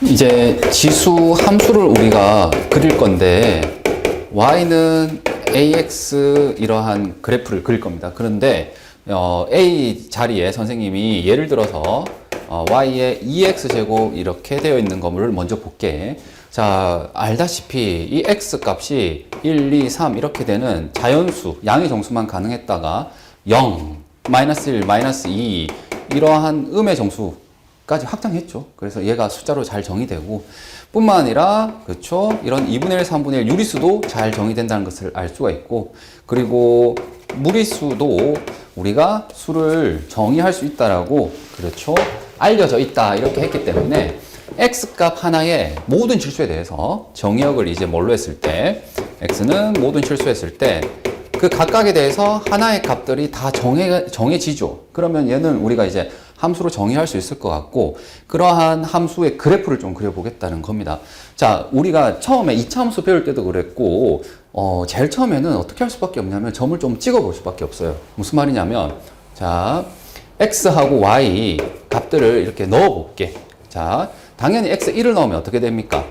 이제 지수 함수를 우리가 그릴 건데 y는 ax 이러한 그래프를 그릴 겁니다. 그런데 a 자리에 선생님이 예를 들어서 y의 2x제곱 이렇게 되어 있는 거를 먼저 볼게. 자, 알다시피 이 x 값이 1, 2, 3 이렇게 되는 자연수, 양의 정수만 가능했다가 0, 마이너스 1, 마이너스 2 이러한 음의 정수까지 확장했죠. 그래서 얘가 숫자로 잘 정의되고 뿐만 아니라 그렇죠. 이런 2분의 1, 3분의 1 유리수도 잘 정의된다는 것을 알 수가 있고 그리고 무리수도 우리가 수를 정의할 수 있다라고 그렇죠. 알려져 있다 이렇게 했기 때문에 x값 하나의 모든 실수에 대해서 정의역을 이제 뭘로 했을 때 x는 모든 실수했을 때 그 각각에 대해서 하나의 값들이 다 정해지죠. 그러면 얘는 우리가 이제 함수로 정의할 수 있을 것 같고 그러한 함수의 그래프를 좀 그려보겠다는 겁니다. 자, 우리가 처음에 2차 함수 배울 때도 그랬고 제일 처음에는 어떻게 할 수밖에 없냐면 점을 좀 찍어볼 수밖에 없어요. 무슨 말이냐면 자, x하고 y 값들을 이렇게 넣어볼게. 자, 당연히 x 1을 넣으면 어떻게 됩니까?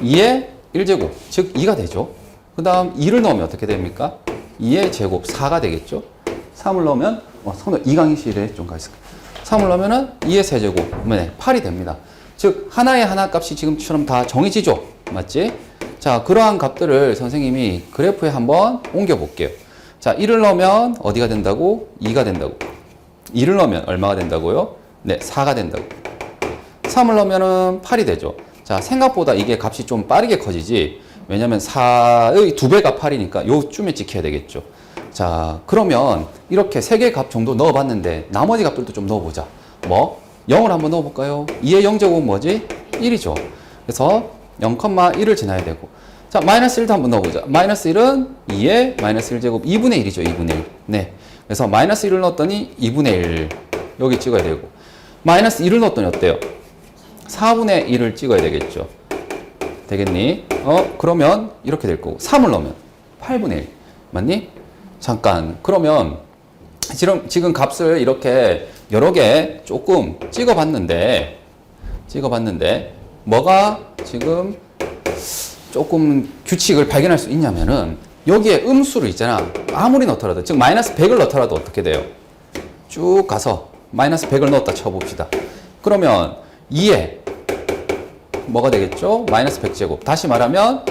2의 1제곱, 즉 2가 되죠. 그 다음 2를 넣으면 어떻게 됩니까? 2의 제곱 4가 되겠죠. 3을 넣으면 선우 이강희실에 좀 가있을까? 3을 넣으면 2의 세제곱, 8이 됩니다. 즉 하나의 하나 값이 지금처럼 다 정해지죠. 맞지? 자, 그러한 값들을 선생님이 그래프에 한번 옮겨 볼게요. 자, 1을 넣으면 어디가 된다고? 2가 된다고. 2를 넣으면 얼마가 된다고요? 네, 4가 된다고. 3을 넣으면 8이 되죠. 자, 생각보다 이게 값이 좀 빠르게 커지지. 왜냐면 4의 2배가 8이니까 요쯤에 찍혀야 되겠죠. 자, 그러면 이렇게 3개의 값 정도 넣어봤는데 나머지 값들도 좀 넣어보자. 뭐? 0을 한번 넣어볼까요? 2의 0제곱은 뭐지? 1이죠. 그래서 0,1을 지나야 되고. 자, 마이너스 1도 한번 넣어보자. 마이너스 1은 2의 마이너스 1제곱 2분의 1이죠. 2분의 1. 네. 그래서 마이너스 1을 넣었더니 2분의 1. 여기 찍어야 되고. 마이너스 1을 넣었더니 어때요? 4분의 1을 찍어야 되겠죠. 되겠니? 그러면 이렇게 될 거고 3을 넣으면 8분의 1 맞니? 잠깐 그러면 지금 값을 이렇게 여러 개 조금 찍어봤는데 뭐가 지금 조금 규칙을 발견할 수 있냐면은 여기에 음수를 있잖아. 아무리 넣더라도 즉 마이너스 100을 넣더라도 어떻게 돼요? 쭉 가서 마이너스 100을 넣었다 쳐봅시다. 그러면 2에 뭐가 되겠죠? 마이너스 100제곱. 다시 말하면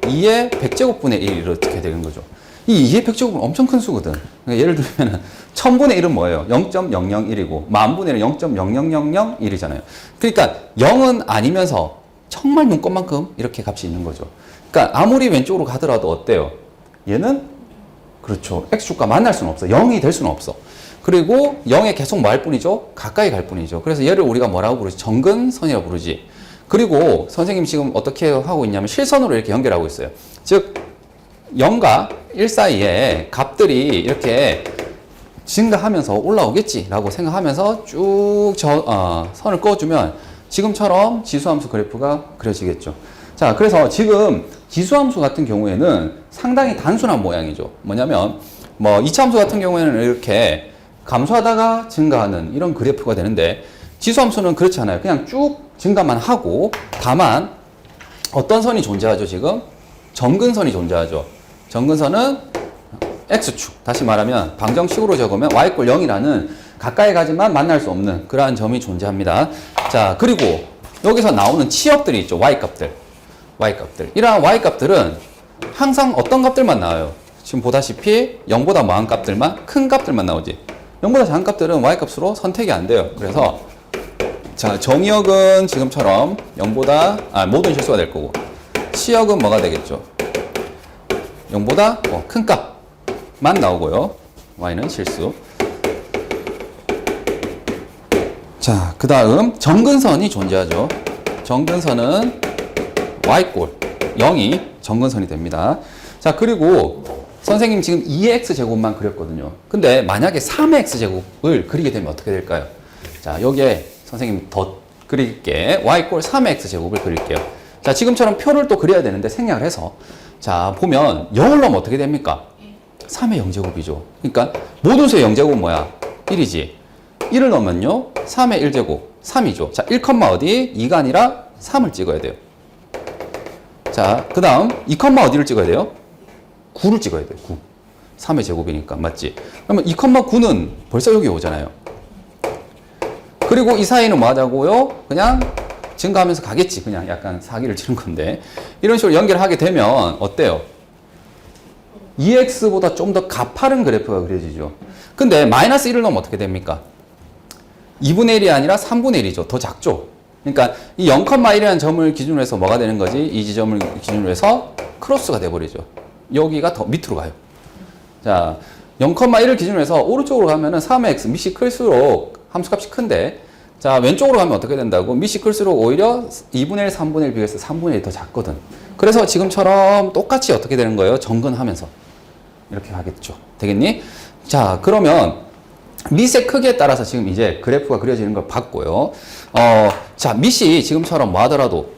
2의 100제곱분의 1이 이렇게 되는 거죠. 이 2의 100제곱은 엄청 큰 수거든. 그러니까 예를 들면 1000분의 1은 뭐예요? 0.001이고 만분의 1은 0.00001이잖아요. 그러니까 0은 아니면서 정말 눈꼽만큼 이렇게 값이 있는 거죠. 그러니까 아무리 왼쪽으로 가더라도 어때요? 얘는 그렇죠. x축과 만날 수는 없어. 0이 될 수는 없어. 그리고 0에 계속 뭐 할 뿐이죠? 가까이 갈 뿐이죠. 그래서 얘를 우리가 뭐라고 부르지? 정근선이라고 부르지. 그리고 선생님 지금 어떻게 하고 있냐면 실선으로 이렇게 연결하고 있어요. 즉 0과 1 사이에 값들이 이렇게 증가하면서 올라오겠지라고 생각하면서 쭉 선을 그어주면 지금처럼 지수함수 그래프가 그려지겠죠. 자, 그래서 지금 지수함수 같은 경우에는 상당히 단순한 모양이죠. 뭐냐면 뭐 2차 함수 같은 경우에는 이렇게 감소하다가 증가하는 이런 그래프가 되는데 지수함수는 그렇지 않아요. 그냥 쭉 증가만 하고 다만 어떤 선이 존재하죠? 지금 정근선이 존재하죠. 정근선은 x축, 다시 말하면 방정식으로 적으면 y = 0이라는 가까이 가지만 만날 수 없는 그러한 점이 존재합니다. 자, 그리고 여기서 나오는 치역들이 있죠. y값들. 이러한 y값들은 항상 어떤 값들만 나와요? 지금 보다시피 0보다 많은 값들만, 큰 값들만 나오지. 0보다 작은 값들은 y값으로 선택이 안 돼요. 그래서 자, 정의역은 지금처럼 0보다 모든 실수가 될 거고 치역은 뭐가 되겠죠? 0보다 큰 값만 나오고요. y는 실수. 자, 그 다음 정근선이 존재하죠. 정근선은 y = 0이 정근선이 됩니다. 자, 그리고 선생님 지금 2의 x제곱만 그렸거든요. 근데 만약에 3의 x제곱을 그리게 되면 어떻게 될까요? 자, 여기에 선생님 더 그릴게. y = 3의 x제곱을 그릴게요. 자, 지금처럼 표를 또 그려야 되는데 생략을 해서 자, 보면 0을 넣으면 어떻게 됩니까? 3의 0제곱이죠. 그러니까 모든 수의 0제곱은 뭐야? 1이지. 1을 넣으면요 3의 1제곱, 3이죠. 자, 1, 어디? 2가 아니라 3을 찍어야 돼요. 자, 그 다음 2, 어디를 찍어야 돼요? 9를 찍어야 돼요. 9. 3의 제곱이니까. 맞지? 그러면 2, 9는 벌써 여기 오잖아요. 그리고 이 사이는 뭐 하자고요? 그냥 증가하면서 가겠지. 그냥 약간 사기를 치는 건데. 이런 식으로 연결하게 되면 어때요? 2x보다 좀 더 가파른 그래프가 그려지죠. 근데 마이너스 1을 넣으면 어떻게 됩니까? 2분의 1이 아니라 3분의 1이죠. 더 작죠. 그러니까 이 0,1이라는 점을 기준으로 해서 뭐가 되는 거지? 이 지점을 기준으로 해서 크로스가 돼버리죠. 여기가 더 밑으로 가요. 자, 0,1을 기준으로 해서 오른쪽으로 가면은 3의 x, 밑이 클수록 함수값이 큰데, 자, 왼쪽으로 가면 어떻게 된다고? 밑이 클수록 오히려 2분의 1, 3분의 1 비교해서 3분의 1이 더 작거든. 그래서 지금처럼 똑같이 어떻게 되는 거예요? 정근하면서. 이렇게 하겠죠. 되겠니? 자, 그러면 밑의 크기에 따라서 지금 이제 그래프가 그려지는 걸 봤고요. 자, 밑이 지금처럼 뭐 하더라도,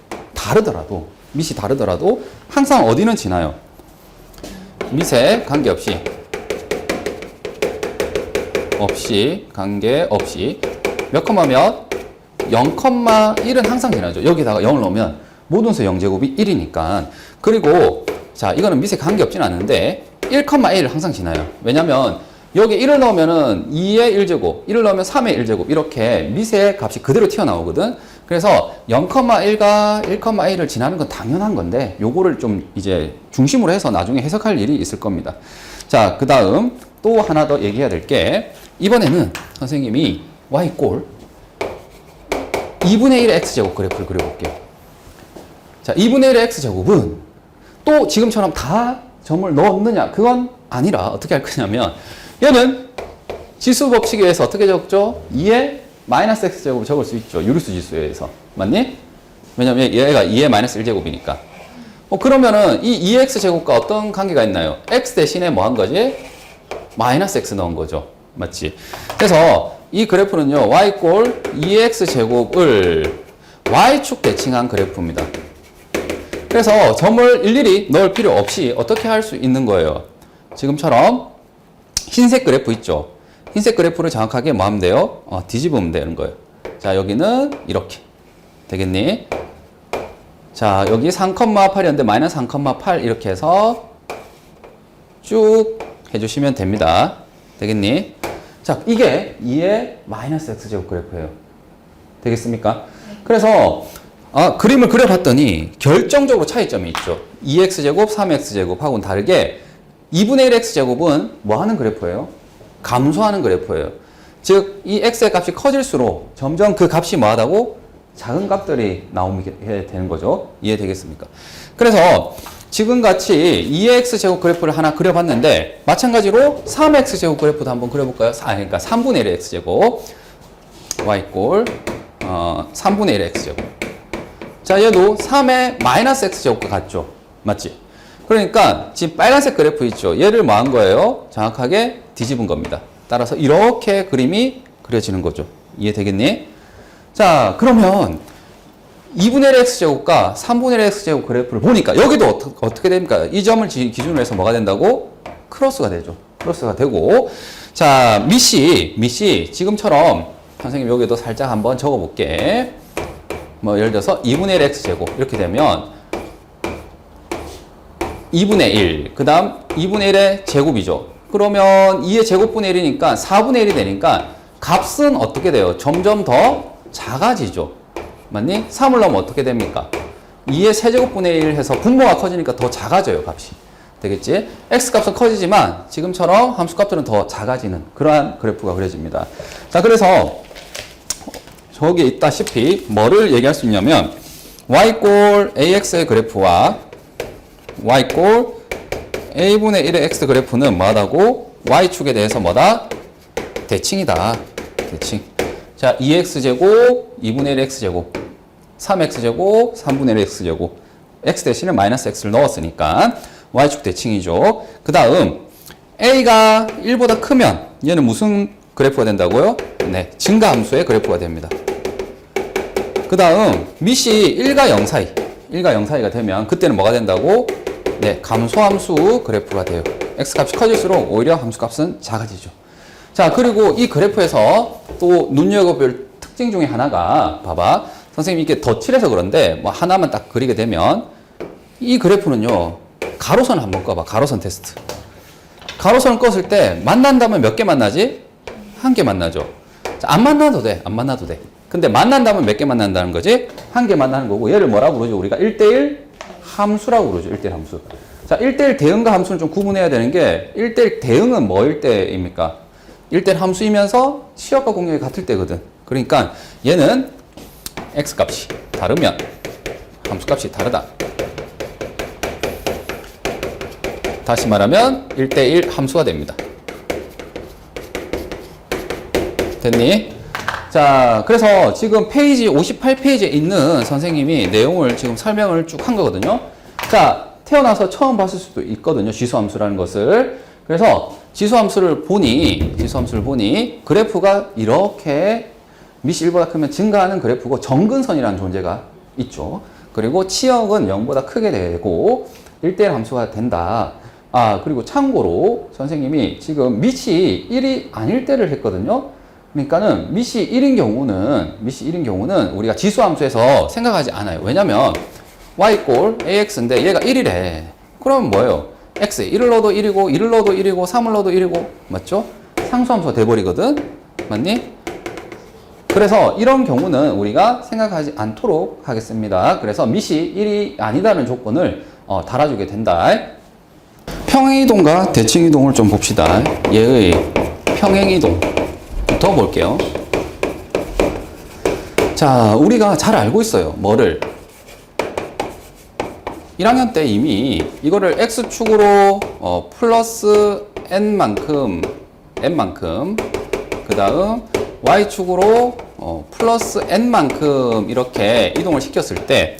밑이 다르더라도 항상 어디는 지나요? 밑에 관계없이. 관계없이. 몇 컴마 몇? 0,1은 항상 지나죠. 여기다가 0을 넣으면 모든 수 0제곱이 1이니까. 그리고 자, 이거는 밑에 관계없진 않은데 1,1을 항상 지나요. 왜냐면 여기 1을 넣으면은 2의 1제곱, 1을 넣으면 3의 1제곱 이렇게 밑의 값이 그대로 튀어나오거든. 그래서 0,1과 1,1을 지나는 건 당연한 건데 요거를 좀 이제 중심으로 해서 나중에 해석할 일이 있을 겁니다. 자, 그 다음 또 하나 더 얘기해야 될 게 이번에는 선생님이 y꼴 2분의 1의 x제곱 그래프를 그려볼게요. 자, 2분의 1의 x제곱은 또 지금처럼 다 점을 넣었느냐? 그건 아니라 어떻게 할 거냐면 얘는 지수 법칙에 의해서 어떻게 적죠? 2의 마이너스 x제곱을 적을 수 있죠. 유리수 지수에 의해서. 맞니? 왜냐면 얘가 2의 마이너스 1제곱이니까. 그러면은 이 2x제곱과 어떤 관계가 있나요? x 대신에 뭐 한 거지? 마이너스 x 넣은 거죠. 맞지? 그래서 이 그래프는요, y꼴 2x제곱을 y축 대칭한 그래프입니다. 그래서 점을 일일이 넣을 필요 없이 어떻게 할 수 있는 거예요? 지금처럼 흰색 그래프 있죠? 흰색 그래프를 정확하게 뭐 하면 돼요? 뒤집으면 되는 거예요. 자, 여기는 이렇게. 되겠니? 자, 여기 3,8이었는데 마이너스 3,8 이렇게 해서 쭉 해주시면 됩니다. 되겠니? 자, 이게 2의 마이너스 x제곱 그래프예요. 되겠습니까? 그래서 그림을 그려봤더니 결정적으로 차이점이 있죠. 2x제곱, 3x제곱하고는 다르게 2분의 1 x제곱은 뭐 하는 그래프예요? 감소하는 그래프예요. 즉, 이 x의 값이 커질수록 점점 그 값이 뭐 하다고? 작은 값들이 나오게 되는 거죠. 이해되겠습니까? 그래서 지금같이 2의 x제곱 그래프를 하나 그려봤는데 마찬가지로 3x제곱 그래프도 한번 그려볼까요? 그러니까 3분의 1의 x제곱 y꼴 3분의 1의 x제곱. 자, 얘도 3의 마이너스 x제곱과 같죠? 맞지? 그러니까 지금 빨간색 그래프 있죠? 얘를 뭐 한 거예요? 정확하게 뒤집은 겁니다. 따라서 이렇게 그림이 그려지는 거죠. 이해되겠니? 자, 그러면 2분의 1 x제곱과 3분의 1 x제곱 그래프를 보니까 여기도 어떻게 됩니까? 이 점을 기준으로 해서 뭐가 된다고? 크로스가 되죠. 크로스가 되고, 자, 밑이 지금처럼 선생님 여기도 살짝 한번 적어볼게. 뭐 예를 들어서 2분의 1 x제곱 이렇게 되면 2분의 1, 그 다음 2분의 1의 제곱이죠. 그러면 2의 제곱분의 1이니까 4분의 1이 되니까 값은 어떻게 돼요? 점점 더 작아지죠. 맞니? 3을 넣으면 어떻게 됩니까? 2의 세제곱분의 1 해서 분모가 커지니까 더 작아져요, 값이. 되겠지? x값은 커지지만 지금처럼 함수값들은 더 작아지는 그러한 그래프가 그려집니다. 자, 그래서 저기에 있다시피 뭐를 얘기할 수 있냐면 y꼴 ax의 그래프와 y꼴 a분의 1의 x 그래프는 뭐하다고? y축에 대해서 뭐다? 대칭이다. 대칭. 자, 2x제곱, 2분의 1 x제곱, 3x제곱, 3분의 1 x제곱. x 대신에 마이너스 x를 넣었으니까 y축 대칭이죠. 그 다음 a가 1보다 크면 얘는 무슨 그래프가 된다고요? 네, 증가함수의 그래프가 됩니다. 그 다음 밑이 1과 0 사이, 1과 0 사이가 되면 그때는 뭐가 된다고? 네, 감소함수 그래프가 돼요. x값이 커질수록 오히려 함수값은 작아지죠. 자, 그리고 이 그래프에서 또 눈여겨볼 특징 중에 하나가 봐봐. 선생님이 이렇게 덧칠해서 그런데 뭐 하나만 딱 그리게 되면 이 그래프는요. 가로선 한번 꺼봐. 가로선 테스트. 가로선을 껐을 때 만난다면 몇 개 만나지? 한 개 만나죠. 자, 안 만나도 돼. 안 만나도 돼. 근데 만난다면 몇 개 만난다는 거지? 한 개 만나는 거고 얘를 뭐라고 부르죠? 우리가 1대1 함수라고 그러죠. 1대1 함수. 자, 1대1 대응과 함수는 좀 구분해야 되는 게 1대1 대응은 뭐일 때입니까? 1대1 함수이면서 시역과 공역이 같을 때거든. 그러니까 얘는 x값이 다르면 함수값이 다르다. 다시 말하면 1대1 함수가 됩니다. 됐니? 자, 그래서 지금 페이지 58페이지에 있는 선생님이 내용을 지금 설명을 쭉 한 거거든요. 자, 태어나서 처음 봤을 수도 있거든요. 지수함수라는 것을. 그래서 지수함수를 보니 그래프가 이렇게 밑이 1보다 크면 증가하는 그래프고 정근선이라는 존재가 있죠. 그리고 치역은 0보다 크게 되고 1대1 함수가 된다. 아, 그리고 참고로 선생님이 지금 밑이 1이 아닐 때를 했거든요. 그러니까는 밑이 1인 경우는 우리가 지수함수에서 생각하지 않아요. 왜냐면 y = ax인데 얘가 1이래. 그러면 뭐예요? x 1을 넣어도 1이고 1을 넣어도 1이고 3을 넣어도 1이고 맞죠? 상수함수가 돼버리거든. 맞니? 그래서 이런 경우는 우리가 생각하지 않도록 하겠습니다. 그래서 밑이 1이 아니다는 조건을 달아주게 된다. 평행이동과 대칭이동을 좀 봅시다. 얘의 평행이동부터 볼게요. 자, 우리가 잘 알고 있어요. 뭐를? 1학년 때 이미 이거를 x축으로 플러스 n만큼 그 다음 y축으로 플러스 n만큼 이렇게 이동을 시켰을 때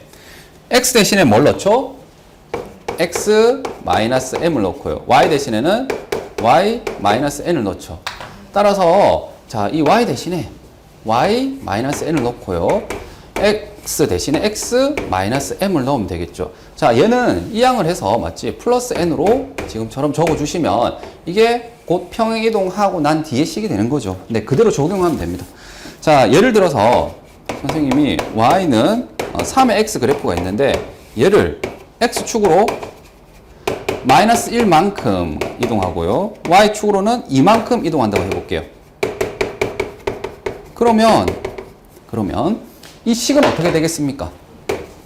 x 대신에 뭘 넣죠? x 마이너스 m을 넣고요. y 대신에는 y 마이너스 n을 넣죠. 따라서 자, 이 y 대신에 y 마이너스 n을 넣고요. x 대신에 x 마이너스 m을 넣으면 되겠죠. 자, 얘는 이항을 해서 맞지? 플러스 n으로 지금처럼 적어주시면 이게 곧 평행이동하고 난 뒤에 식이 되는 거죠. 근데 그대로 적용하면 됩니다. 자, 예를 들어서 선생님이 y는 3의 x 그래프가 있는데 얘를 x축으로 마이너스 1만큼 이동하고요. y축으로는 2만큼 이동한다고 해볼게요. 그러면 이 식은 어떻게 되겠습니까?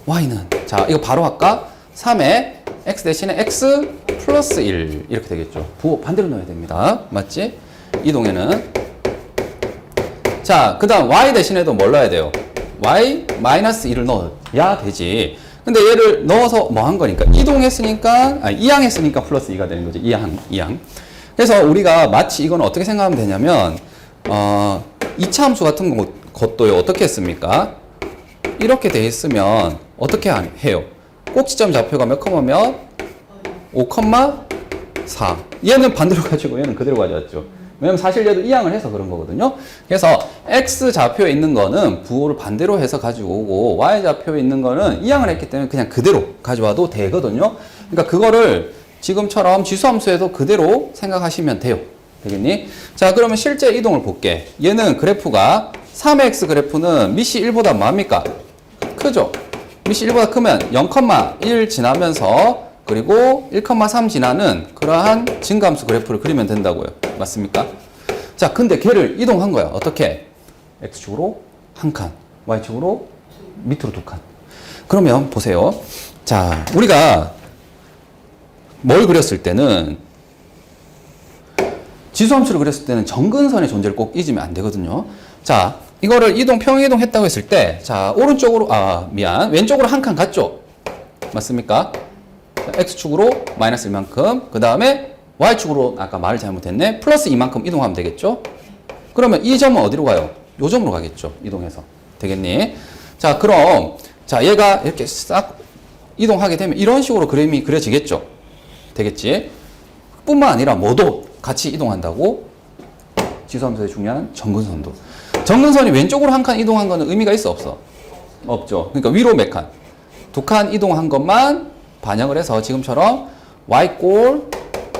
y는 자, 이거 바로 할까? 3의 x 대신에 x 플러스 1 이렇게 되겠죠. 부호 반대로 넣어야 됩니다. 맞지? 이동에는 자, 그 다음 y 대신에도 뭘 넣어야 돼요? y 마이너스 1을 넣어야 되지. 근데 얘를 넣어서 뭐 한 거니까 이동했으니까 이항했으니까 플러스 2가 되는 거죠. 이항. 그래서 우리가 마치 이건 어떻게 생각하면 되냐면 2차 함수 같은 것도요. 어떻게 했습니까? 이렇게 돼 있으면 어떻게 해요? 꼭지점 좌표가 몇 컴마면 5,4. 얘는 반대로 가지고 얘는 그대로 가져왔죠. 왜냐면 사실 얘도 이항을 해서 그런 거거든요. 그래서 x 좌표에 있는 거는 부호를 반대로 해서 가지고 오고 y 좌표에 있는 거는 이항을 했기 때문에 그냥 그대로 가져와도 되거든요. 그러니까 그거를 지금처럼 지수함수에도 그대로 생각하시면 돼요. 되겠니? 자, 그러면 실제 이동을 볼게. 얘는 그래프가 3의 x 그래프는 밑이 1보다 뭐합니까? 크죠? 밑이 1보다 크면 0,1 지나면서 그리고 1,3 지나는 그러한 증가함수 그래프를 그리면 된다고요. 맞습니까? 자, 근데 걔를 이동한 거야. 어떻게? x축으로 한 칸, y축으로 밑으로 두 칸. 그러면 보세요. 자, 우리가 뭘 그렸을 때는 지수함수를 그렸을 때는 정근선의 존재를 꼭 잊으면 안 되거든요. 자, 이거를 평행이동 했다고 했을 때, 자, 오른쪽으로, 왼쪽으로 한 칸 갔죠? 맞습니까? x축으로 마이너스 1만큼, 그 다음에 y축으로, 아까 말을 잘못했네, 플러스 2만큼 이동하면 되겠죠? 그러면 이 점은 어디로 가요? 요 점으로 가겠죠? 이동해서. 되겠니? 자, 그럼, 자, 얘가 이렇게 싹 이동하게 되면 이런 식으로 그림이 그려지겠죠? 되겠지? 뿐만 아니라 뭐도 같이 이동한다고? 지수함수의 중요한 정근선도. 정근선이 왼쪽으로 한 칸 이동한 거는 의미가 있어, 없어? 없죠. 그러니까 위로 몇 칸? 두 칸 이동한 것만 반영을 해서 지금처럼 y 꼴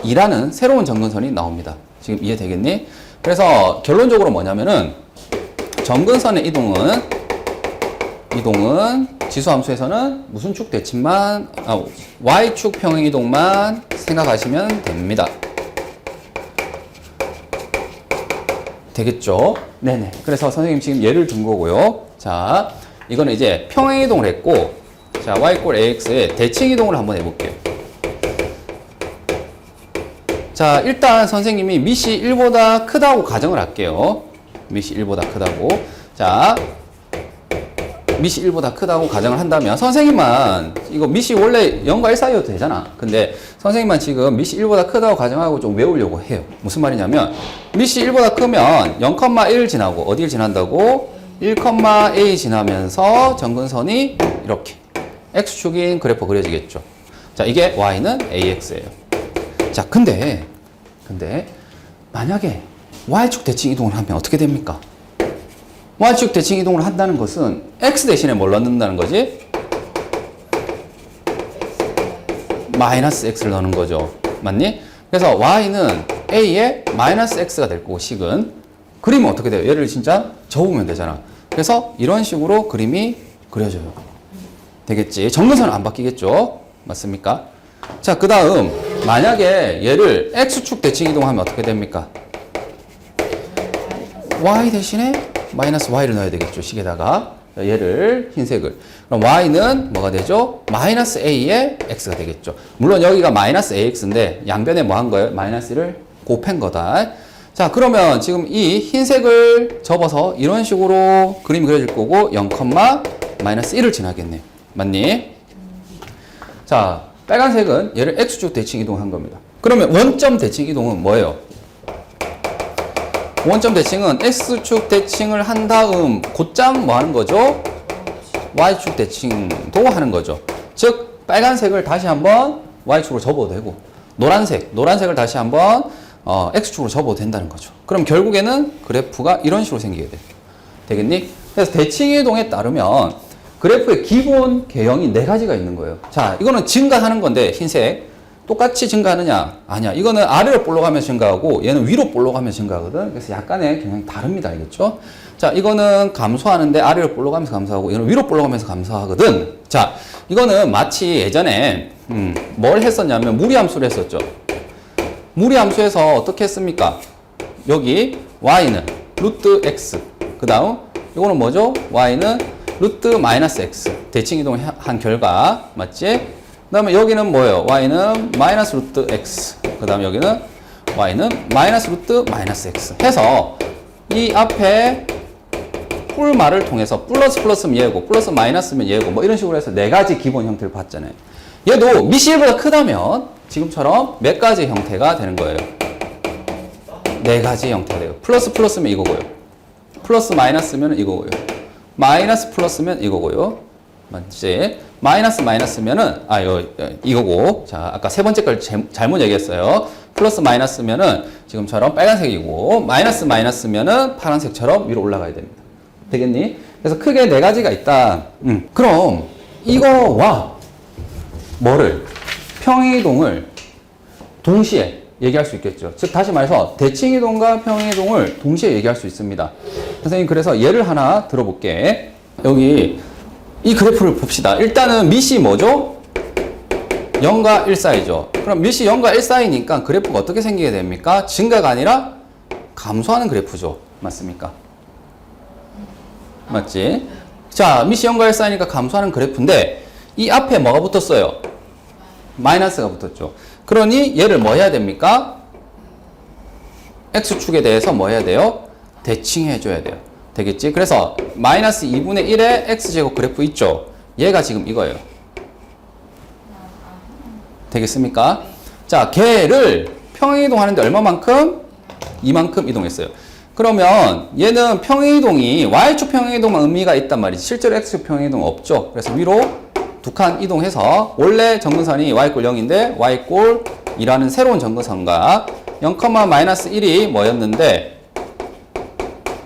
2라는 새로운 정근선이 나옵니다. 지금 이해되겠니? 그래서 결론적으로 뭐냐면은 점근선의 이동은 지수함수에서는 무슨 축 대칭만, y축 평행이동만 생각하시면 됩니다. 되겠죠? 네네. 그래서 선생님 지금 예를 든 거고요. 자, 이거는 이제 평행이동을 했고, 자, y 꼴 ax의 대칭이동을 한번 해볼게요. 자, 일단 선생님이 밑이 1보다 크다고 가정을 할게요. 밑이 1보다 크다고. 자, 밑이 1보다 크다고 가정을 한다면 선생님만 이거 밑이 원래 0과 1 사이여도 되잖아. 근데 선생님만 지금 밑이 1보다 크다고 가정하고 좀 외우려고 해요. 무슨 말이냐면 밑이 1보다 크면 0,1 지나고 어디를 지난다고? 1,a 지나면서 점근선이 이렇게 x축인 그래프 그려지겠죠. 자, 이게 y는 ax예요. 자, 근데 만약에 y축 대칭 이동을 하면 어떻게 됩니까? y축 대칭 이동을 한다는 것은 x 대신에 뭘 넣는다는 거지? 마이너스 x를 넣는 거죠. 맞니? 그래서 y는 a의 마이너스 x가 될 거고 식은 그림은 어떻게 돼요? 얘를 진짜 접으면 되잖아. 그래서 이런 식으로 그림이 그려져요. 되겠지? 점근선은 안 바뀌겠죠? 맞습니까? 자, 그 다음 만약에 얘를 x축 대칭 이동하면 어떻게 됩니까? y 대신에 마이너스 y를 넣어야 되겠죠. 식에다가 얘를 흰색을. 그럼 y는 뭐가 되죠? 마이너스 a의 x가 되겠죠. 물론 여기가 마이너스 ax인데 양변에 뭐 한 거예요? 마이너스를 곱한 거다. 자, 그러면 지금 이 흰색을 접어서 이런 식으로 그림이 그려질 거고 0, 마이너스 1을 지나겠네요. 맞니? 자, 빨간색은 얘를 x축 대칭 이동한 겁니다. 그러면 원점 대칭 이동은 뭐예요? 원점 대칭은 x축 대칭을 한 다음 곧장 뭐 하는 거죠? y축 대칭도 하는 거죠. 즉 빨간색을 다시 한번 y축으로 접어도 되고 노란색을 다시 한번 x축으로 접어도 된다는 거죠. 그럼 결국에는 그래프가 이런 식으로 생기게 돼. 되겠니? 그래서 대칭 이동에 따르면 그래프의 기본 개형이 4가지가 있는 거예요. 자, 이거는 증가하는 건데 흰색 똑같이 증가하느냐? 아니야. 이거는 아래로 볼록하면서 증가하고 얘는 위로 볼록하면서 증가하거든. 그래서 약간의 경향이 다릅니다. 알겠죠? 자, 이거는 감소하는데 아래로 볼록하면서 감소하고 얘는 위로 볼록하면서 감소하거든. 자, 이거는 마치 예전에 뭘 했었냐면 무리함수를 했었죠. 무리함수에서 어떻게 했습니까? 여기 y는 루트 x 그 다음 이거는 뭐죠? y는 루트 마이너스 x 대칭 이동을 한 결과 맞지? 그 다음에 여기는 뭐예요? y는 마이너스 루트 x 그 다음에 여기는 y는 마이너스 루트 마이너스 x 해서 이 앞에 뿔말을 통해서 플러스면 얘고 플러스 마이너스면 얘고 뭐 이런 식으로 해서 4가지 기본 형태를 봤잖아요. 얘도 밑이 1보다 크다면 지금처럼 몇 가지 형태가 되는 거예요? 4가지 형태가 돼요. 플러스면 이거고요. 플러스 마이너스면 이거고요. 마이너스 플러스면 이거고요. 맞지? 마이너스면은 이거고. 자, 아까 세 번째 걸 잘못 얘기했어요. 플러스 마이너스면은 지금처럼 빨간색이고 마이너스면은 파란색처럼 위로 올라가야 됩니다. 되겠니? 그래서 크게 4가지가 있다. 그럼 이거와 뭐를 평행이동을 동시에 얘기할 수 있겠죠. 즉 다시 말해서 대칭이동과 평행이동을 동시에 얘기할 수 있습니다. 선생님 그래서 예를 하나 들어볼게. 여기 이 그래프를 봅시다. 일단은 밑이 뭐죠? 0과 1 사이죠. 그럼 밑이 0과 1 사이니까 그래프가 어떻게 생기게 됩니까? 증가가 아니라 감소하는 그래프죠. 맞습니까? 맞지? 자, 밑이 0과 1 사이니까 감소하는 그래프인데 이 앞에 뭐가 붙었어요? 마이너스가 붙었죠. 그러니 얘를 뭐 해야 됩니까? x축에 대해서 뭐 해야 돼요? 대칭해 줘야 돼요. 되겠지? 그래서 마이너스 2분의 1의 x제곱 그래프 있죠? 얘가 지금 이거예요. 되겠습니까? 자, 걔를 평행이동하는데 얼마만큼? 이만큼 이동했어요. 그러면 얘는 평행이동이 y축 평행이동만 의미가 있단 말이지 실제로 x축 평행이동 없죠. 그래서 위로 2칸 이동해서 원래 점근선이 y꼴 0인데 y꼴 2라는 새로운 점근선과 0, 마이너스 1이 뭐였는데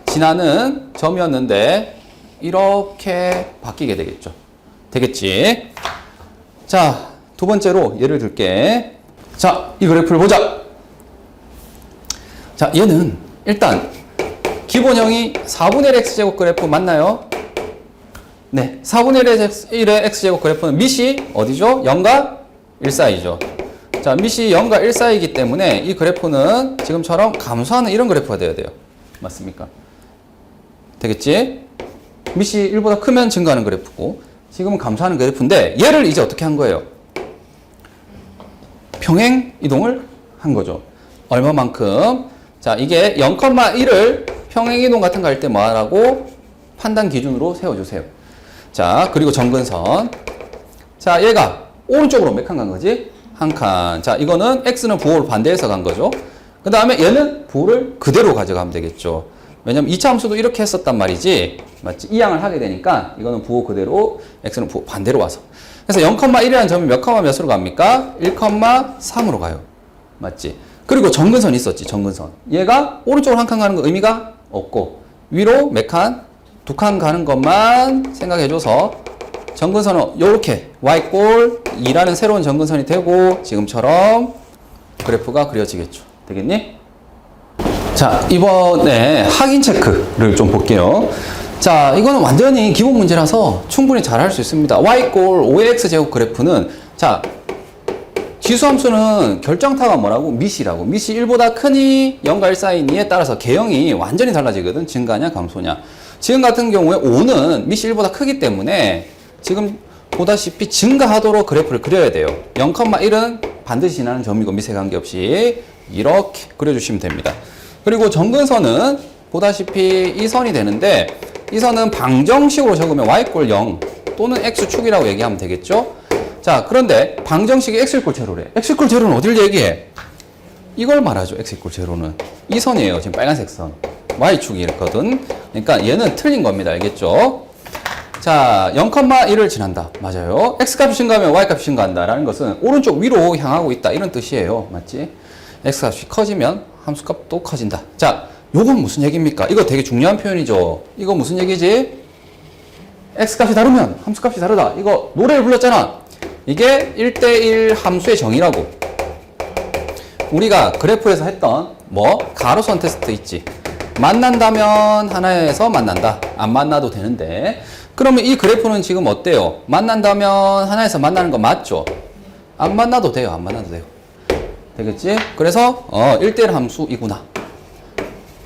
지나는 점이었는데 이렇게 바뀌게 되겠죠. 되겠지? 자, 두 번째로 예를 들게. 자, 이 그래프를 보자. 자, 얘는 일단 기본형이 4분의 1의 x제곱 그래프 맞나요? 네, 4분의 1의 x제곱 그래프는 밑이 어디죠? 0과 1 사이죠. 자, 밑이 0과 1 사이이기 때문에 이 그래프는 지금처럼 감소하는 이런 그래프가 돼야 돼요. 맞습니까? 되겠지? 밑이 1보다 크면 증가하는 그래프고 지금은 감소하는 그래프인데 얘를 이제 어떻게 한 거예요? 평행 이동을 한 거죠. 얼마만큼? 자, 이게 0,1을 평행 이동 같은 거 할 때 뭐하라고? 판단 기준으로 세워주세요. 자, 그리고 정근선. 자, 얘가 오른쪽으로 몇 칸 간 거지? 한 칸. 자, 이거는 x는 부호를 반대해서 간 거죠. 그 다음에 얘는 부호를 그대로 가져가면 되겠죠. 왜냐면 2차 함수도 이렇게 했었단 말이지. 맞지? 이항을 하게 되니까 이거는 부호 그대로, x는 부호 반대로 와서. 그래서 0,1이라는 점이 몇 컴마 몇으로 갑니까? 1,3으로 가요. 맞지? 그리고 정근선이 있었지, 정근선. 얘가 오른쪽으로 한 칸 가는 거 의미가 없고, 위로 몇 칸? 2칸 가는 것만 생각해줘서, 정근선은 요렇게 y꼴 2라는 새로운 정근선이 되고, 지금처럼 그래프가 그려지겠죠. 되겠니? 자, 이번에 확인 체크를 좀 볼게요. 자, 이거는 완전히 기본 문제라서 충분히 잘 할 수 있습니다. y꼴 5x 제곱 그래프는, 자, 지수함수는 결정타가 뭐라고? 밑이라고. 밑이 1보다 크니 0과 1 사이니에 따라서 개형이 완전히 달라지거든. 증가냐 감소냐. 지금 같은 경우에 5는 밑이 1보다 크기 때문에 지금 보다시피 증가하도록 그래프를 그려야 돼요. 0,1은 반드시 지나는 점이고 밑에 관계없이 이렇게 그려주시면 됩니다. 그리고 정근선은 보다시피 이 선이 되는데 이 선은 방정식으로 적으면 y꼴 0 또는 x축이라고 얘기하면 되겠죠. 자, 그런데 방정식이 x 이퀄 제로래. x 이퀄 제로는 어딜 얘기해? 이걸 말하죠. x 이퀄 제로는 이 선이에요. 지금 빨간색 선. y축이 이렇거든. 그러니까 얘는 틀린 겁니다. 알겠죠? 자, 0,1을 지난다. 맞아요. x값이 증가하면 y값이 증가한다라는 것은 오른쪽 위로 향하고 있다. 이런 뜻이에요. 맞지? x값이 커지면 함수값도 커진다. 자, 요건 무슨 얘기입니까? 이거 되게 중요한 표현이죠. 이거 무슨 얘기지? x값이 다르면 함수값이 다르다. 이거 노래를 불렀잖아. 이게 1대1 함수의 정의라고. 우리가 그래프에서 했던 가로선 테스트 있지. 만난다면 하나에서 만난다. 안 만나도 되는데. 그러면 이 그래프는 지금 어때요? 만난다면 하나에서 만나는 거 맞죠? 안 만나도 돼요. 안 만나도 돼요. 되겠지? 그래서 1대1 함수이구나.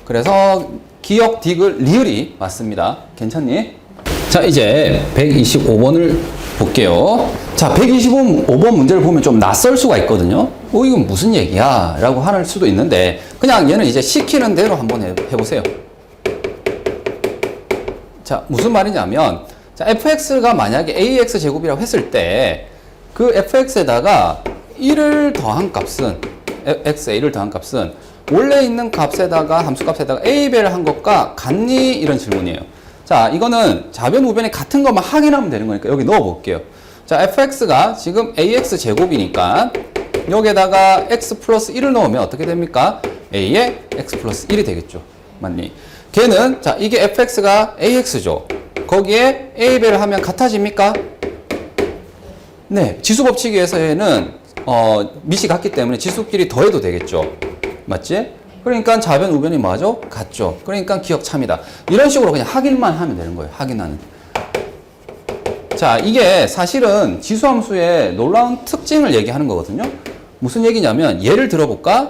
그래서 기역, 디귿, 리을이 맞습니다. 괜찮니? 자, 이제 125번을 볼게요. 자, 125번 문제를 보면 좀 낯설 수가 있거든요. 이건 무슨 얘기야? 라고 할 수도 있는데 그냥 얘는 이제 시키는 대로 한번 해보세요. 자, 무슨 말이냐면 자, fx가 만약에 ax 제곱이라고 했을 때 그 fx에다가 1을 더한 값은 xa를 더한 값은 원래 있는 값에다가 함수값에다가 a배를 한 것과 같니? 이런 질문이에요. 자, 이거는 좌변 우변이 같은 것만 확인하면 되는 거니까 여기 넣어 볼게요. 자, fx가 지금 ax 제곱이니까 여기에다가 x 플러스 1을 넣으면 어떻게 됩니까? a에 x 플러스 1이 되겠죠. 맞니? 걔는 자, 이게 fx가 ax죠. 거기에 a배를 하면 같아집니까? 네, 지수 법칙에 의해서는 밑이 같기 때문에 지수끼리 더해도 되겠죠. 맞지? 그러니까 좌변 우변이 뭐죠? 같죠. 그러니까 기억 참이다. 이런 식으로 그냥 확인만 하면 되는 거예요. 확인하는. 자, 이게 사실은 지수함수의 놀라운 특징을 얘기하는 거거든요. 무슨 얘기냐면 예를 들어볼까?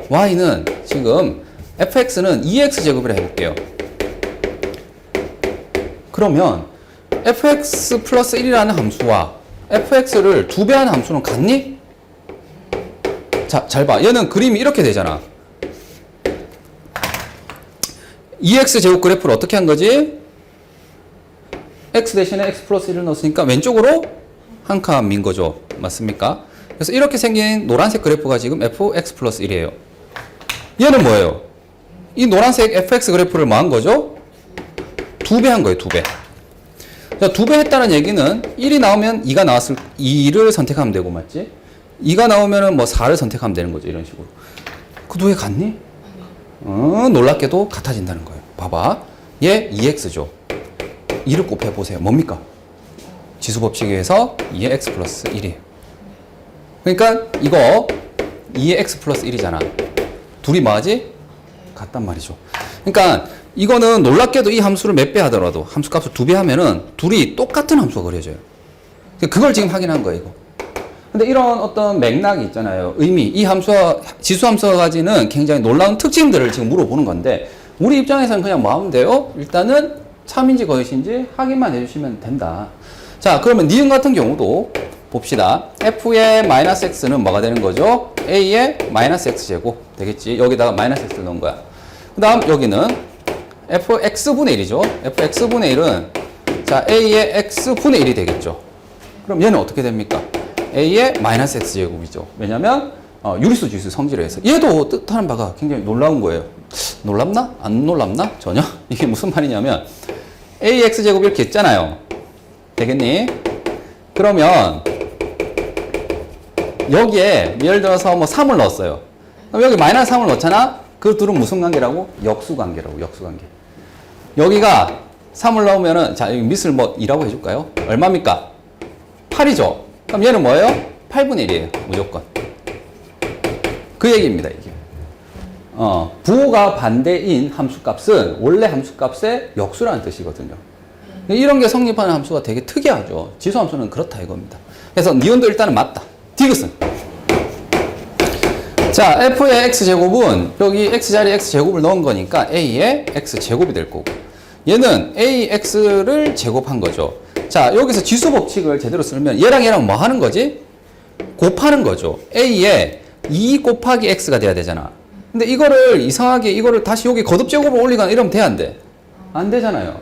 y는 지금 fx는 2x 제곱이라 해볼게요. 그러면 fx 플러스 1이라는 함수와 fx를 2배 하는 함수는 같니? 자, 잘 봐. 얘는 그림이 이렇게 되잖아. 2x 제곱 그래프를 어떻게 한 거지? x 대신에 x 플러스 1을 넣었으니까 왼쪽으로 한 칸 민 거죠. 맞습니까? 그래서 이렇게 생긴 노란색 그래프가 지금 fx 플러스 1이에요. 얘는 뭐예요? 이 노란색 fx 그래프를 뭐 한 거죠? 2배 한 거예요. 2배. 자, 2배 했다는 얘기는 1이 나오면 2가 나왔을 2를 선택하면 되고 맞지? 2가 나오면은 4를 선택하면 되는 거죠. 이런 식으로. 그 두 개 같니? 놀랍게도 같아진다는 거예요. 봐봐. 얘 2x죠. 2를 곱해보세요. 뭡니까? 지수 법칙에 의해서 2의 x 플러스 1이에요. 그러니까 이거 2의 x 플러스 1이잖아. 둘이 뭐하지? 같단 말이죠. 그러니까 이거는 놀랍게도 이 함수를 몇 배 하더라도 함수값을 2배 하면은 둘이 똑같은 함수가 그려져요. 그걸 지금 확인한 거예요, 이거. 근데 이런 어떤 맥락이 있잖아요. 의미. 이 함수와 지수 함수가 가지는 굉장히 놀라운 특징들을 지금 물어보는 건데 우리 입장에서는 그냥 뭐 하면 돼요? 일단은 참인지 거짓인지 확인만 해주시면 된다. 자, 그러면 니은 같은 경우도 봅시다. f의 마이너스 x는 뭐가 되는 거죠? a의 마이너스 x제곱 되겠지. 여기다가 마이너스 x를 넣은 거야. 그 다음 여기는 fx분의 1이죠. fx분의 1은 자 a의 x분의 1이 되겠죠. 그럼 얘는 어떻게 됩니까? a의 마이너스 x제곱이죠. 왜냐면 유리수 지수 성질에 의해서 얘도 뜻하는 바가 굉장히 놀라운 거예요. 놀랍나? 안 놀랍나? 전혀? 이게 무슨 말이냐면 ax제곱 이렇게 했잖아요. 되겠니? 그러면 여기에 예를 들어서 뭐 3을 넣었어요. 그럼 여기 마이너스 3을 넣잖아? 그 둘은 무슨 관계라고? 역수관계라고, 역수관계. 여기가 3을 넣으면은, 자, 여기 밑을 뭐 2라고 해줄까요? 얼마입니까? 8이죠? 그럼 얘는 뭐예요? 8분의 1이에요. 무조건. 그 얘기입니다, 이게. 부호가 반대인 함수값은 원래 함수값의 역수라는 뜻이거든요. 이런 게 성립하는 함수가 되게 특이하죠. 지수함수는 그렇다 이겁니다. 그래서 니은도 일단은 맞다. 디귿은 자 f의 x제곱은 여기 x자리에 x제곱을 넣은 거니까 a의 x제곱이 될 거고 얘는 ax를 제곱한 거죠. 자 여기서 지수 법칙을 제대로 쓰면 얘랑 얘랑 뭐 하는 거지? 곱하는 거죠. a에 2 곱하기 x가 돼야 되잖아. 근데 이거를 이상하게 이거를 다시 여기 거듭제곱을 올리거나 이러면 돼 안 돼? 안 되잖아요.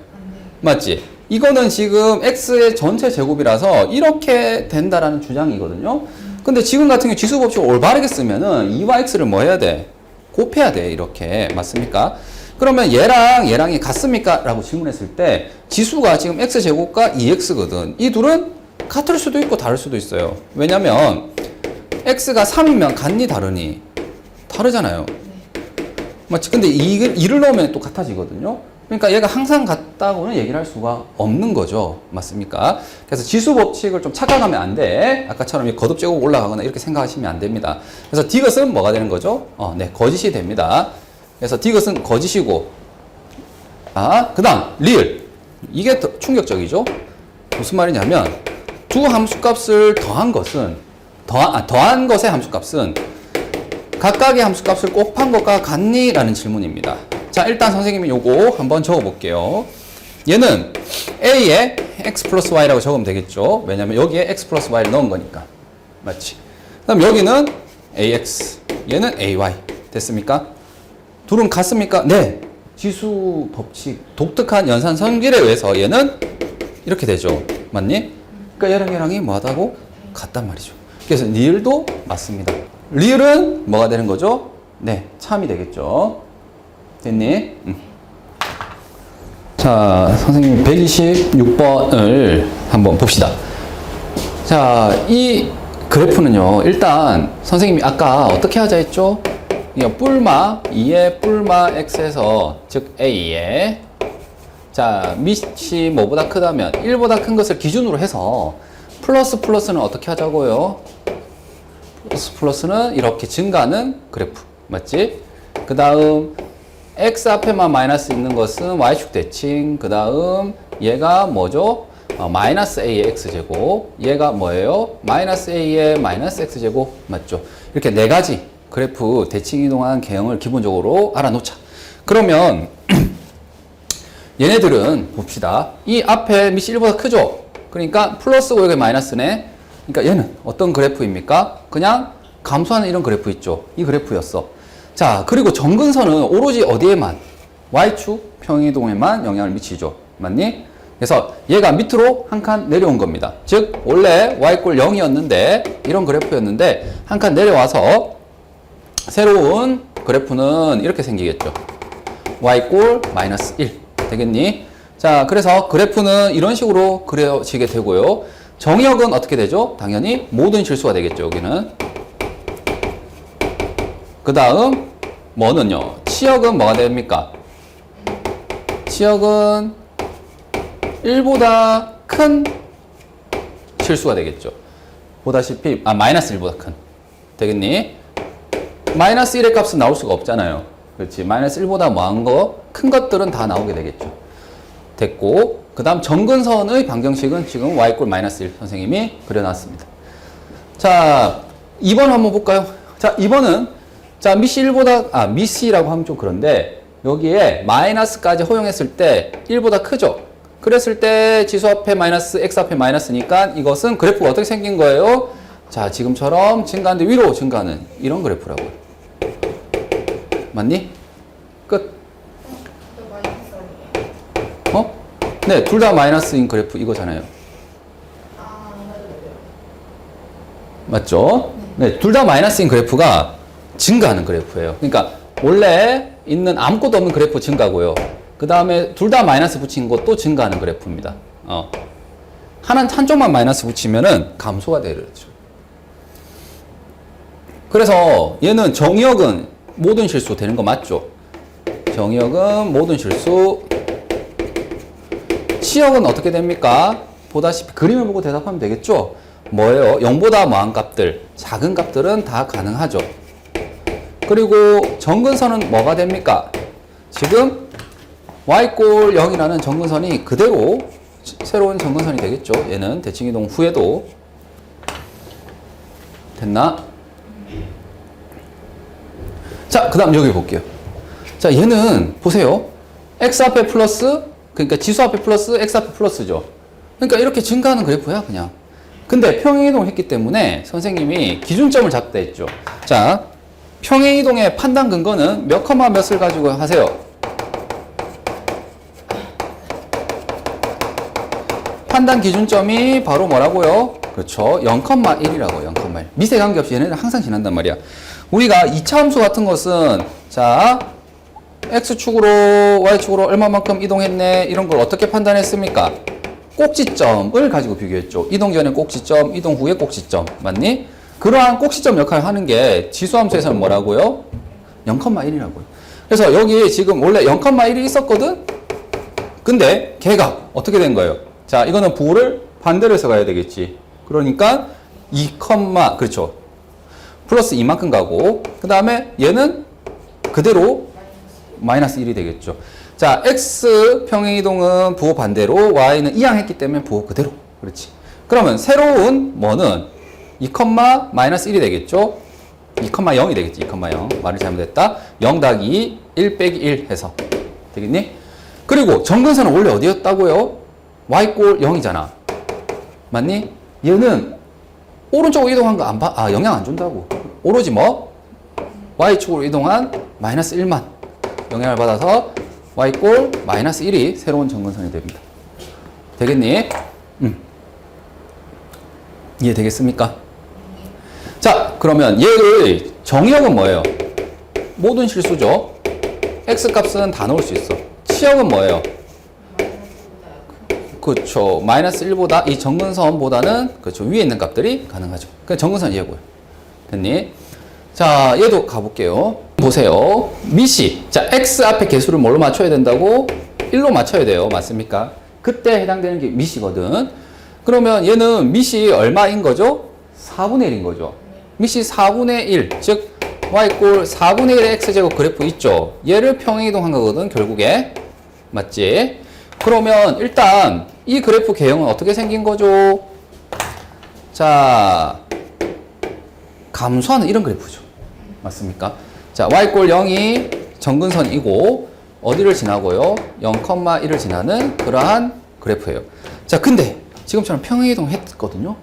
맞지? 이거는 지금 x의 전체 제곱이라서 이렇게 된다라는 주장이거든요. 근데 지금 같은 경우 지수 법칙을 올바르게 쓰면은 2와 x를 뭐 해야 돼? 곱해야 돼. 이렇게. 맞습니까? 그러면 얘랑 얘랑이 같습니까? 라고 질문했을 때 지수가 지금 x제곱과 2x거든. 이 둘은 같을 수도 있고 다를 수도 있어요. 왜냐면 x가 3이면 같니 다르니? 다르잖아요. 맞지? 근데 2를 넣으면 또 같아지거든요. 그러니까 얘가 항상 같다고는 얘기를 할 수가 없는 거죠. 맞습니까? 그래서 지수 법칙을 좀 착각하면 안 돼. 아까처럼 거듭제곱 올라가거나 이렇게 생각하시면 안 됩니다. 그래서 디귿은 뭐가 되는 거죠? 네, 거짓이 됩니다. 그래서 디귿은 거짓이고, 그 다음, 리을. 이게 더 충격적이죠? 무슨 말이냐면, 두 함수값을 더한 것은, 더한 것의 함수값은 각각의 함수값을 곱한 것과 같니? 라는 질문입니다. 자, 일단 선생님이 요거 한번 적어 볼게요. 얘는 a에 x 플러스 y라고 적으면 되겠죠. 왜냐면 여기에 x 플러스 y를 넣은 거니까. 맞지? 그 다음 여기는 ax, 얘는 ay. 됐습니까? 둘은 같습니까? 네. 지수 법칙, 독특한 연산 성질에 의해서 얘는 이렇게 되죠. 맞니? 그러니까 얘랑이 뭐하다고? 같단 말이죠. 그래서 리을도 맞습니다. 리을은 뭐가 되는 거죠? 네, 참이 되겠죠. 됐니? 자, 선생님 126번을 한번 봅시다. 자, 이 그래프는요, 일단 선생님이 아까 어떻게 하자 했죠? 뿔마 2의 뿔마 x에서 즉 a에 자, 밑이 뭐보다 크다면 1보다 큰 것을 기준으로 해서 플러스는 어떻게 하자고요? 플러스는 이렇게 증가하는 그래프. 맞지? 그 다음 x 앞에만 마이너스 있는 것은 y축 대칭. 그 다음 얘가 뭐죠? 마이너스 a의 x제곱. 얘가 뭐예요? 마이너스 a의 마이너스 x제곱. 맞죠? 이렇게 네 가지 그래프 대칭 이동한 개형을 기본적으로 알아놓자. 그러면 얘네들은 봅시다. 이 앞에 밑이 1보다 크죠? 그러니까 플러스고 여기 마이너스네. 그러니까 얘는 어떤 그래프입니까? 그냥 감소하는 이런 그래프 있죠. 이 그래프였어. 자, 그리고 정근선은 오로지 어디에만? Y축 평이동에만 영향을 미치죠. 맞니? 그래서 얘가 밑으로 한 칸 내려온 겁니다. 즉, 원래 Y꼴 0이었는데, 이런 그래프였는데, 한 칸 내려와서 새로운 그래프는 이렇게 생기겠죠. Y꼴 마이너스 1. 되겠니? 자, 그래서 그래프는 이런 식으로 그려지게 되고요. 정역은 어떻게 되죠? 당연히 모든 실수가 되겠죠, 여기는. 그 다음 뭐는요? 치역은 뭐가 됩니까? 치역은 1보다 큰 실수가 되겠죠. 보다시피 마이너스 1보다 큰. 되겠니? 마이너스 1의 값은 나올 수가 없잖아요. 그렇지. 마이너스 1보다 뭐한 거, 큰 것들은 다 나오게 되겠죠. 됐고, 그 다음 정근선의 방정식은 지금 y 꼴 마이너스 1 선생님이 그려놨습니다. 자, 2번 한번 볼까요? 자, 2번은, 자, 미시 1보다, 미시라고 하면 좀 그런데, 여기에 마이너스까지 허용했을 때 1보다 크죠? 그랬을 때 지수 앞에 마이너스, x 앞에 마이너스니까 이것은 그래프가 어떻게 생긴 거예요? 자, 지금처럼 증가하는데 위로 증가하는 이런 그래프라고요. 맞니? 끝. 어? 네, 둘 다 마이너스인 그래프 이거잖아요. 맞죠? 네, 둘 다 마이너스인 그래프가 증가하는 그래프예요. 그러니까 원래 있는 아무것도 없는 그래프 증가고요. 그 다음에 둘 다 마이너스 붙인 것도 증가하는 그래프입니다. 한쪽만 마이너스 붙이면은 감소가 되죠. 그래서 얘는 정의역은 모든 실수 되는 거 맞죠? 정의역은 모든 실수. 치역은 어떻게 됩니까? 보다시피 그림을 보고 대답하면 되겠죠? 뭐예요? 0보다 뭐한 값들, 작은 값들은 다 가능하죠. 그리고 정근선은 뭐가 됩니까? 지금 y꼴 0이라는 정근선이 그대로 새로운 정근선이 되겠죠. 얘는 대칭이동 후에도. 됐나? 자, 그 다음 여기 볼게요. 자, 얘는 보세요. x 앞에 플러스, 그러니까 지수 앞에 플러스, x 앞에 플러스죠. 그러니까 이렇게 증가하는 그래프야, 그냥. 근데 평행이동을 했기 때문에 선생님이 기준점을 잡다 했죠. 자, 평행이동의 판단 근거는 몇 컴마 몇을 가지고 하세요? 판단 기준점이 바로 뭐라고요? 그렇죠. 0,1이라고, 0,1. 미세 관계없이 얘네는 항상 지난단 말이야. 우리가 이차 함수 같은 것은, 자, x축으로, y축으로 얼마만큼 이동했네, 이런 걸 어떻게 판단했습니까? 꼭지점을 가지고 비교했죠. 이동 전에 꼭지점, 이동 후에 꼭지점. 맞니? 그러한 꼭지점 역할을 하는 게 지수함수에서는 뭐라고요? 0,1이라고요. 그래서 여기 지금 원래 0,1이 있었거든? 근데 걔가 어떻게 된 거예요? 자, 이거는 부호를 반대로 해서 가야 되겠지. 그러니까 2, 그렇죠. 플러스 이만큼 가고, 그 다음에 얘는 그대로 마이너스 1이 되겠죠. 자, x 평행이동은 부호 반대로, y는 이항했기 때문에 부호 그대로. 그렇지. 그러면 새로운 뭐는 2, 마이너스 1이 되겠죠. 2,0이 되겠지. 2,0. 말을 잘못했다. 0 더하기 1 빼기 1 해서. 되겠니? 그리고 정근선은 원래 어디였다고요? y꼴 0이잖아. 맞니? 얘는 오른쪽으로 이동한 거 영향 안 준다고. 오로지 뭐? y축으로 이동한 마이너스 1만 영향을 받아서 y꼴 마이너스 1이 새로운 정근선이 됩니다. 되겠니? 이해되겠습니까? 자, 그러면 얘의 정의역은 뭐예요? 모든 실수죠. x 값은 다 넣을 수 있어. 치역은 뭐예요? 그렇죠. 마이너스 1보다 이 정근선보다는 그렇죠. 위에 있는 값들이 가능하죠. 그 정근선 이해고요. 됐니? 자, 얘도 가볼게요. 보세요. 미시. 자, x 앞에 개수를 뭘로 맞춰야 된다고? 1로 맞춰야 돼요. 맞습니까? 그때 해당되는 게 미시거든. 그러면 얘는 미시 얼마인 거죠? 4분의 1인 거죠. 미시 4분의 1. 즉, y꼴 4분의 1의 x제곱 그래프 있죠? 얘를 평행이동한 거거든, 결국에. 맞지? 그러면 일단 이 그래프 개형은 어떻게 생긴 거죠? 자, 감소하는 이런 그래프죠. 맞습니까? 자, y꼴 0이 정근선이고 어디를 지나고요? 0,1을 지나는 그러한 그래프예요. 자, 근데 지금처럼 평행이동 했거든요.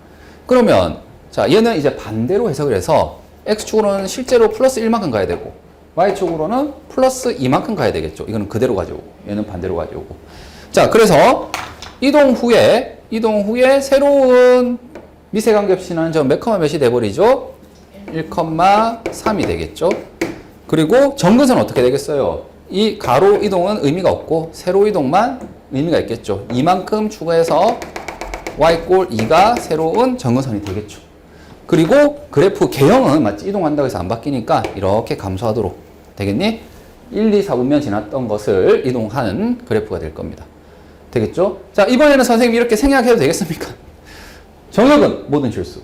그러면 자, 얘는 이제 반대로 해석을 해서 x축으로는 실제로 플러스 1만큼 가야 되고 y축으로는 플러스 2만큼 가야 되겠죠. 이거는 그대로 가져오고 얘는 반대로 가져오고. 자, 그래서 이동 후에 새로운 미세관계없이는 몇 컴마 몇이 돼버리죠? 1,3이 되겠죠. 그리고 정근선 어떻게 되겠어요? 이 가로 이동은 의미가 없고 세로 이동만 의미가 있겠죠. 이만큼 추가해서 y꼴 2가 새로운 정근선이 되겠죠. 그리고 그래프 개형은 맞지? 이동한다고 해서 안 바뀌니까 이렇게 감소하도록 되겠니? 1, 2, 4분면 지났던 것을 이동하는 그래프가 될 겁니다. 되겠죠? 자, 이번에는 선생님이 이렇게 생략해도 되겠습니까? 정역은 모든 실수.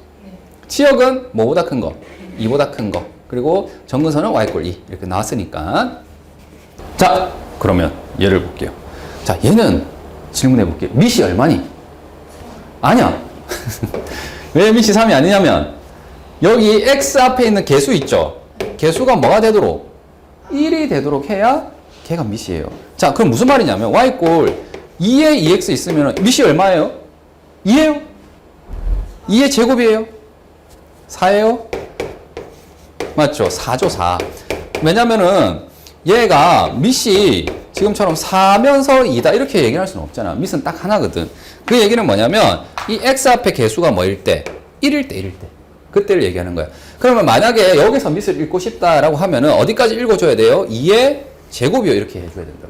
치역은 뭐보다 큰 거? 2보다 큰 거. 그리고 정근선은 y꼴 2. 이렇게 나왔으니까 자, 그러면 얘를 볼게요. 자, 얘는 질문해 볼게요. 밑이 얼마니? 아니야. 왜 밑이 3이 아니냐면 여기 x 앞에 있는 개수 있죠? 개수가 뭐가 되도록? 1이 되도록 해야 걔가 밑이에요. 자, 그럼 무슨 말이냐면 y 꼴 2에 2x 있으면 밑이 얼마예요? 2예요? 2의 제곱이에요? 4예요? 맞죠? 4죠, 4. 왜냐면은 얘가 밑이 지금처럼 4면서 2다 이렇게 얘기할 수는 없잖아. 밑은 딱 하나거든. 그 얘기는 뭐냐면 이 x 앞에 개수가 뭐일 때? 1일 때, 1일 때. 그때를 얘기하는 거야. 그러면 만약에 여기서 밑을 읽고 싶다라고 하면은 어디까지 읽어줘야 돼요? 2의 제곱이요. 이렇게 해줘야 된다.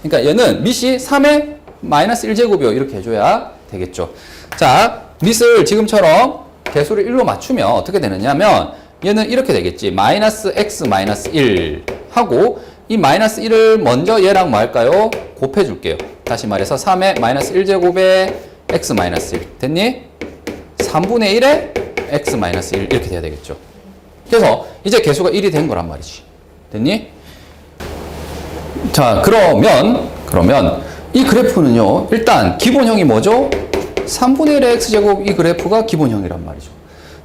그러니까 얘는 밑이 3의 마이너스 1제곱이요. 이렇게 해줘야 되겠죠. 자, 밑을 지금처럼 개수를 1로 맞추면 어떻게 되느냐면 얘는 이렇게 되겠지. 마이너스 x 마이너스 1 하고 이 마이너스 1을 먼저 얘랑 뭐 할까요? 곱해 줄게요. 다시 말해서 3의 마이너스 1제곱에 x 마이너스 1 됐니? 3분의 1에 x 마이너스 1 이렇게 돼야 되겠죠. 그래서 이제 개수가 1이 된 거란 말이지. 됐니? 자, 그러면 이 그래프는요. 일단 기본형이 뭐죠? 3분의 1의 x제곱 이 그래프가 기본형이란 말이죠.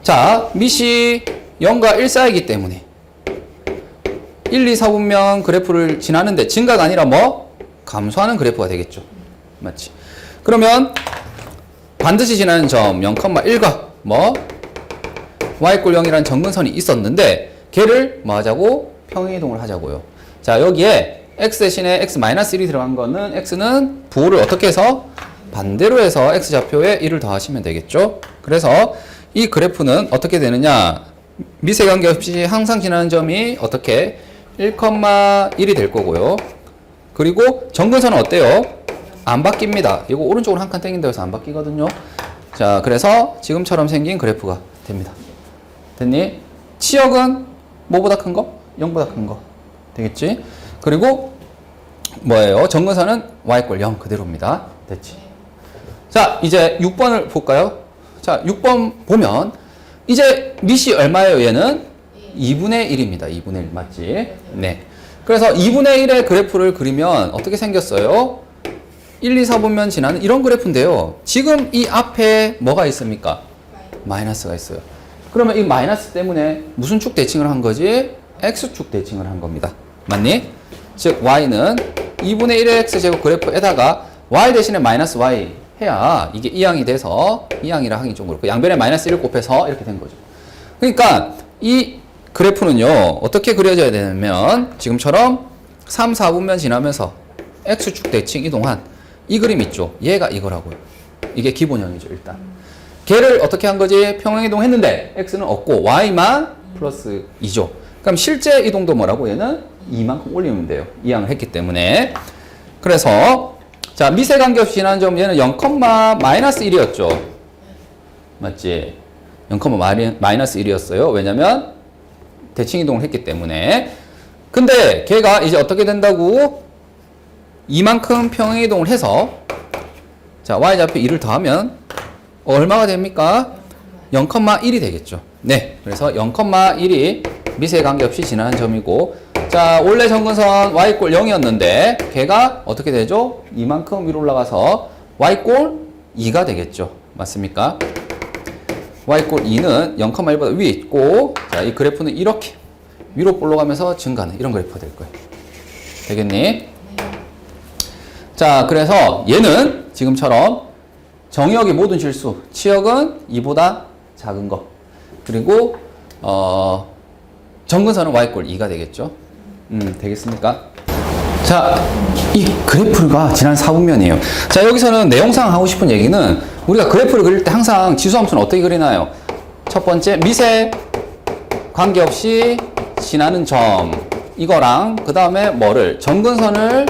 자, 밑이 0과 1 사이이기 때문에 1, 2, 4분면 그래프를 지나는데 증가가 아니라 뭐? 감소하는 그래프가 되겠죠. 맞지? 그러면 반드시 지나는 점 0,1과 뭐? y꼴 0이라는 정근선이 있었는데 걔를 뭐 하자고? 평행이동을 하자고요. 자, 여기에 x 대신에 x 마이너스 1이 들어간 거는 x는 부호를 어떻게 해서? 반대로 해서 x좌표에 1을 더하시면 되겠죠. 그래서 이 그래프는 어떻게 되느냐? 밑에 관계없이 항상 지나는 점이 어떻게? 1,1이 될 거고요. 그리고 정근선은 어때요? 안 바뀝니다. 이거 오른쪽으로 한 칸 땡긴다고 해서 안 바뀌거든요. 자, 그래서 지금처럼 생긴 그래프가 됩니다. 됐니? 치역은 뭐보다 큰 거? 0보다 큰 거. 되겠지? 그리고 뭐예요? 정근선은 y꼴 0 그대로입니다. 됐지? 자, 이제 6번을 볼까요? 자, 6번 보면 이제 밑이 얼마예요? 얘는 2분의 1입니다. 2분의 1 맞지? 네. 그래서 2분의 1의 그래프를 그리면 어떻게 생겼어요? 1, 2, 4분면 지나는 이런 그래프인데요. 지금 이 앞에 뭐가 있습니까? 마이너스가 있어요. 그러면 이 마이너스 때문에 무슨 축 대칭을 한 거지? x축 대칭을 한 겁니다. 맞니? 즉 y는 2분의 1의 x제곱 그래프에다가 y 대신에 마이너스 y 해야 이게 이항이 돼서 이항이라 하기 좀 그렇고 양변에 마이너스 1을 곱해서 이렇게 된 거죠. 그러니까 이 그래프는요 어떻게 그려져야 되냐면 지금처럼 3, 4분면 지나면서 x축 대칭 이동한 이 그림 있죠. 얘가 이거라고요. 이게 기본형이죠. 일단 걔를 어떻게 한 거지? 평행이동 했는데 x는 없고 y만 플러스 2죠. 그럼 실제 이동도 뭐라고? 얘는 2만큼 올리면 돼요. 이항을 했기 때문에. 그래서 자, 밑에 관계없이 지나는 점 얘는 0, 마이너스 1이었죠. 맞지? 0, 마이너스 1이었어요. 왜냐면 대칭 이동을 했기 때문에. 근데 걔가 이제 어떻게 된다고? 이만큼 평행 이동을 해서 자, y좌표 2를 더하면 얼마가 됩니까? 0,1이 되겠죠. 네. 그래서 0,1이 밑에 관계없이 지나는 점이고 자, 원래 정근선 y꼴 0이었는데 걔가 어떻게 되죠? 이만큼 위로 올라가서 y꼴 2가 되겠죠. 맞습니까? y꼴 2는 0,1보다 위에 있고 자, 이 그래프는 이렇게 위로 올라가면서 증가하는 이런 그래프가 될 거예요. 되겠니? 자, 그래서 얘는 지금처럼 정의역의 모든 실수, 치역은 2보다 작은 거. 그리고 정근선은 y꼴 2가 되겠죠. 되겠습니까? 자, 이 그래프가 지난 4분면이에요. 자, 여기서는 내용상 하고 싶은 얘기는 우리가 그래프를 그릴 때 항상 지수함수는 어떻게 그리나요? 첫 번째, 밑에 관계없이 지나는 점 이거랑 그 다음에 뭐를? 정근선을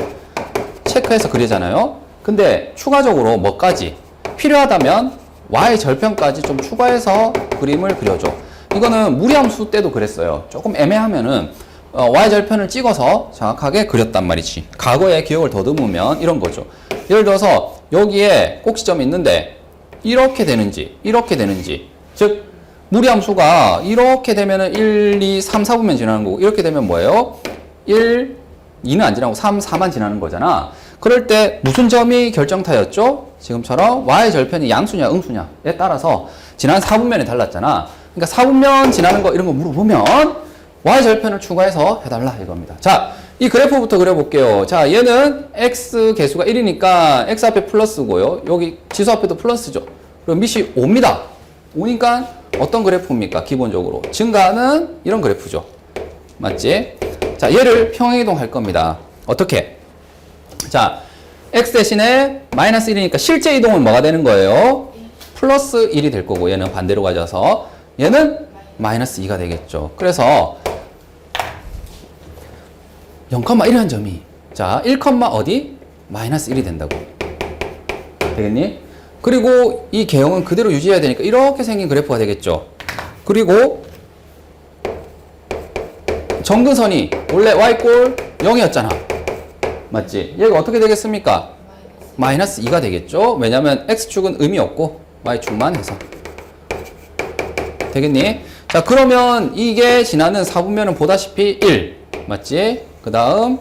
체크해서 그리잖아요. 근데 추가적으로 뭐까지? 필요하다면 y 절편까지 좀 추가해서 그림을 그려줘. 이거는 무리함수 때도 그랬어요. 조금 애매하면은 y 절편을 찍어서 정확하게 그렸단 말이지. 과거에 기억을 더듬으면 이런 거죠. 예를 들어서 여기에 꼭지점이 있는데 이렇게 되는지 이렇게 되는지 즉 무리함수가 이렇게 되면은 1, 2, 3, 4분면 지나는 거고 이렇게 되면 뭐예요? 1, 2는 안 지나고 3, 4만 지나는 거잖아. 그럴 때 무슨 점이 결정타였죠? 지금처럼 y 절편이 양수냐 음수냐에 따라서 지난 4분면이 달랐잖아. 그러니까 4분면 지나는 거 이런 거 물어보면 y 절편을 추가해서 해달라 이겁니다. 자, 이 그래프부터 그려볼게요. 자, 얘는 x 개수가 1이니까 x 앞에 플러스고요. 여기 지수 앞에도 플러스죠. 그럼 밑이 5입니다. 5니까 어떤 그래프입니까? 기본적으로 증가하는 이런 그래프죠. 맞지? 자, 얘를 평행이동 할 겁니다. 어떻게? 자, x 대신에 마이너스 1이니까 실제 이동은 뭐가 되는 거예요? 플러스 1이 될 거고 얘는 반대로 가져서 얘는 마이너스 2가 되겠죠. 그래서 0,1이라는 점이 자 1, 어디? 마이너스 1이 된다고. 되겠니? 그리고 이 개형은 그대로 유지해야 되니까 이렇게 생긴 그래프가 되겠죠. 그리고 정근선이 원래 y꼴 0이었잖아. 맞지? 얘가 어떻게 되겠습니까? 마이너스 2가 되겠죠. 왜냐면 x축은 의미 없고 y축만 해서. 되겠니? 자, 그러면 이게 지나는 4분면은 보다시피 1. 맞지? 그 다음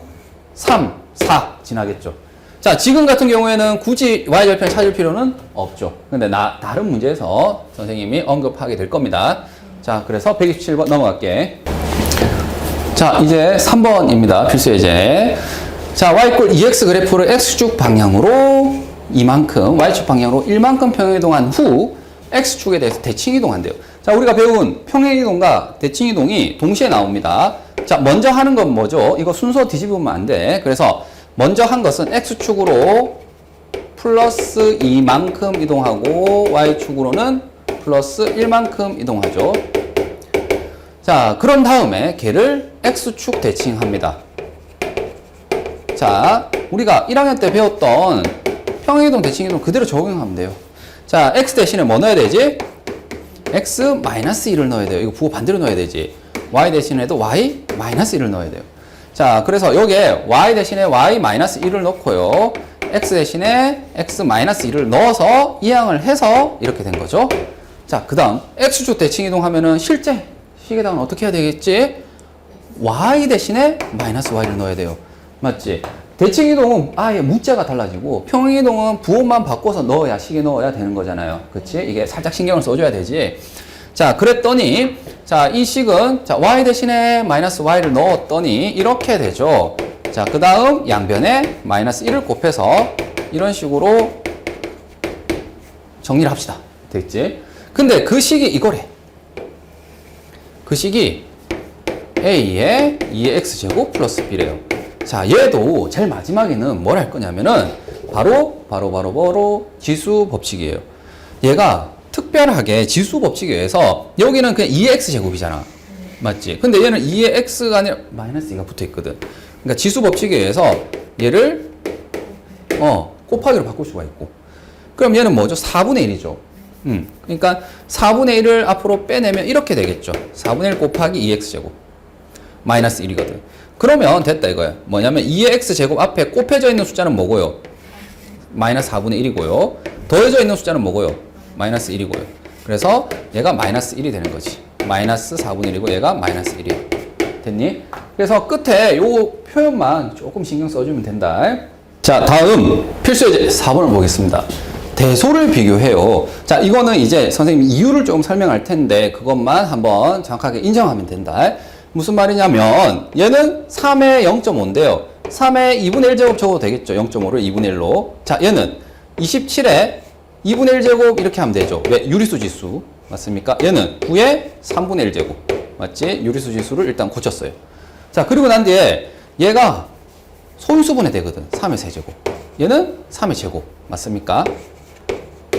3, 4 지나겠죠. 자, 지금 같은 경우에는 굳이 y절편 찾을 필요는 없죠. 근데 다른 문제에서 선생님이 언급하게 될 겁니다. 자, 그래서 127번 넘어갈게. 자, 이제 3번입니다. 필수 예제. 자, y꼴 2x 그래프를 x축 방향으로 이만큼, y축 방향으로 1만큼 평행이동한 후 x축에 대해서 대칭이동한대요. 자, 우리가 배운 평행이동과 대칭이동이 동시에 나옵니다. 자, 먼저 하는 건 뭐죠? 이거 순서 뒤집으면 안 돼. 그래서 먼저 한 것은 x축으로 플러스 2만큼 이동하고 y축으로는 플러스 1만큼 이동하죠. 자, 그런 다음에 걔를 x축 대칭합니다. 자, 우리가 1학년 때 배웠던 평행이동, 대칭이동 그대로 적용하면 돼요. 자, x 대신에 뭐 넣어야 되지? x-1을 넣어야 돼요. 이거 부호 반대로 넣어야 되지. y 대신에도 y-1을 넣어야 돼요. 자, 그래서 여기에 y 대신에 y-1을 넣고요. x 대신에 x-1을 넣어서 이항을 해서 이렇게 된 거죠. 자, 그 다음 x축 대칭이동 하면은 실제 시계당은 어떻게 해야 되겠지? y 대신에 -y를 넣어야 돼요. 맞지? 대칭이동은 아예 문자가 달라지고 평행이동은 부호만 바꿔서 넣어야 시계 넣어야 되는 거잖아요. 그치? 이게 살짝 신경을 써줘야 되지. 자, 그랬더니 자, 이 식은 자, y 대신에 -y를 넣었더니 이렇게 되죠. 자, 그 다음 양변에 -1을 곱해서 이런 식으로 정리를 합시다. 됐지? 근데 그 식이 이거래. 그 식이 a의 2x제곱 플러스 b래요. 자, 얘도 제일 마지막에는 뭘 할 거냐면은 바로 지수 법칙이에요. 얘가 특별하게 지수 법칙에 의해서 여기는 그냥 2x제곱이잖아. 맞지? 근데 얘는 2의 x가 아니라 -2가 붙어 있거든. 그러니까 지수 법칙에 의해서 얘를 곱하기로 바꿀 수가 있고. 그럼 얘는 뭐죠? 4분의 1이죠. 그러니까 4분의 1을 앞으로 빼내면 이렇게 되겠죠. 4분의 1 곱하기 2x제곱. -1이거든. 그러면 됐다 이거야. 뭐냐면 2의 x제곱 앞에 곱해져 있는 숫자는 뭐고요? -4분의 1이고요. 더해져 있는 숫자는 뭐고요? -1이고요. 그래서 얘가 -1이 되는 거지. -4분의 1이고 얘가 -1이야. 됐니? 그래서 끝에 요 표현만 조금 신경 써주면 된다. 자, 다음 필수 예제 4번을 보겠습니다. 대소를 비교해요. 자, 이거는 이제 선생님이 이유를 조금 설명할 텐데 그것만 한번 정확하게 인정하면 된다. 무슨 말이냐면 얘는 3의 0.5인데요. 3의 2분의 1제곱 적어도 되겠죠. 0.5를 2분의 1로. 자, 얘는 27에 2분의 1제곱 이렇게 하면 되죠. 왜? 유리수 지수. 맞습니까? 얘는 9의 3분의 1제곱. 맞지? 유리수 지수를 일단 고쳤어요. 자, 그리고 난 뒤에 얘가 소인수분해 되거든. 3의 세제곱. 얘는 3의 제곱. 맞습니까?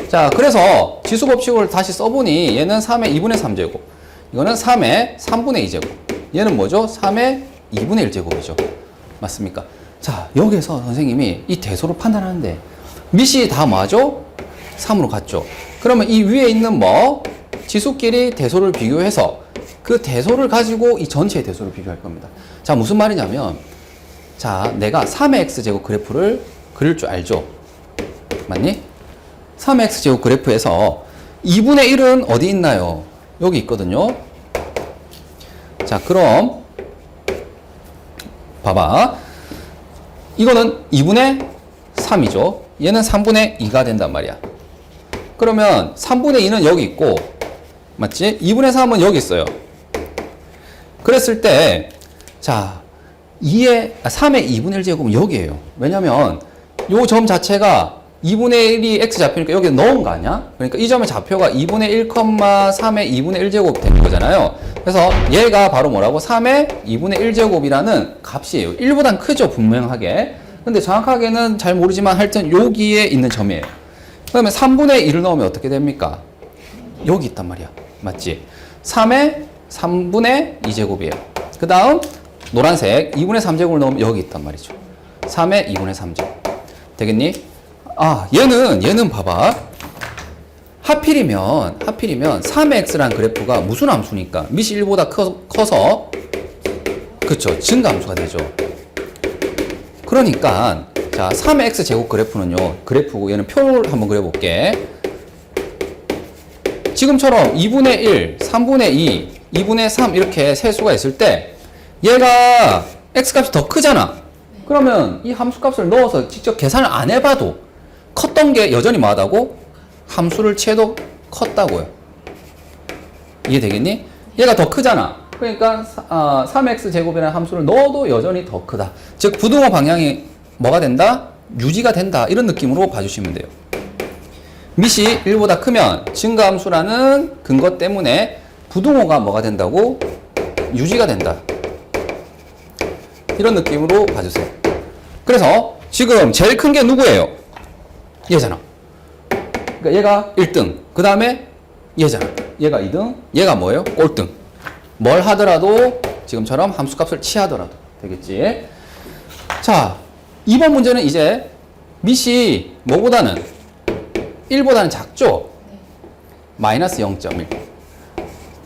자, 그래서 지수 법칙을 다시 써보니 얘는 3의 2분의 3제곱. 이거는 3의 3분의 2제곱. 얘는 뭐죠? 3의 2분의 1제곱이죠. 맞습니까? 자, 여기서 선생님이 이 대소를 판단하는데 밑이 다 뭐죠? 3으로 갔죠. 그러면 이 위에 있는 뭐 지수끼리 대소를 비교해서 그 대소를 가지고 이 전체의 대소를 비교할 겁니다. 자, 무슨 말이냐면 자, 내가 3의 x제곱 그래프를 그릴 줄 알죠? 맞니? 3의 x제곱 그래프에서 2분의 1은 어디 있나요? 여기 있거든요. 자, 그럼 봐봐. 이거는 2분의 3이죠. 얘는 3분의 2가 된단 말이야. 그러면 3분의 2는 여기 있고, 맞지? 2분의 3은 여기 있어요. 그랬을 때, 자, 3의 2분의 1 제곱은 여기에요. 왜냐면, 요 점 자체가 2분의 1이 x 좌표니까 여기 넣은 거 아니야? 그러니까 이 점의 좌표가 2분의 1, 3의 2분의 1 제곱 되는 거잖아요. 그래서 얘가 바로 뭐라고? 3의 2분의 1 제곱이라는 값이에요. 1보단 크죠, 분명하게. 근데 정확하게는 잘 모르지만 하여튼 여기에 있는 점이에요. 그러면 3분의 1을 넣으면 어떻게 됩니까? 여기 있단 말이야. 맞지? 3의 3분의 2제곱이에요. 그 다음 노란색 2분의 3제곱을 넣으면 여기 있단 말이죠. 3의 2분의 3제곱. 되겠니? 아, 얘는 봐봐. 하필이면 3의 x라는 그래프가 무슨 함수니까 밑이 1보다 커서 그쵸, 증가함수가 되죠. 그러니까 자, 3의 x 제곱 그래프는요, 그래프고 얘는 표를 한번 그려볼게. 지금처럼 2분의 1, 3분의 2, 2분의 3 이렇게 세수가 있을 때 얘가 x값이 더 크잖아. 그러면 이 함수값을 넣어서 직접 계산을 안 해봐도 컸던 게 여전히 뭐하다고? 함수를 채도 컸다고요. 이해되겠니? 얘가 더 크잖아. 그러니까 3x 제곱이라는 함수를 넣어도 여전히 더 크다. 즉 부등호 방향이 뭐가 된다? 유지가 된다. 이런 느낌으로 봐주시면 돼요. 밑이 1보다 크면 증가함수라는 근거 때문에 부등호가 뭐가 된다고? 유지가 된다. 이런 느낌으로 봐주세요. 그래서 지금 제일 큰 게 누구예요? 얘잖아. 그러니까 얘가 1등. 그 다음에 얘잖아. 얘가 2등. 얘가 뭐예요? 꼴등. 뭘 하더라도 지금처럼 함수값을 취하더라도 되겠지. 자, 2번 문제는 이제 밑이 뭐보다는 1보다는 작죠? 마이너스 0.1.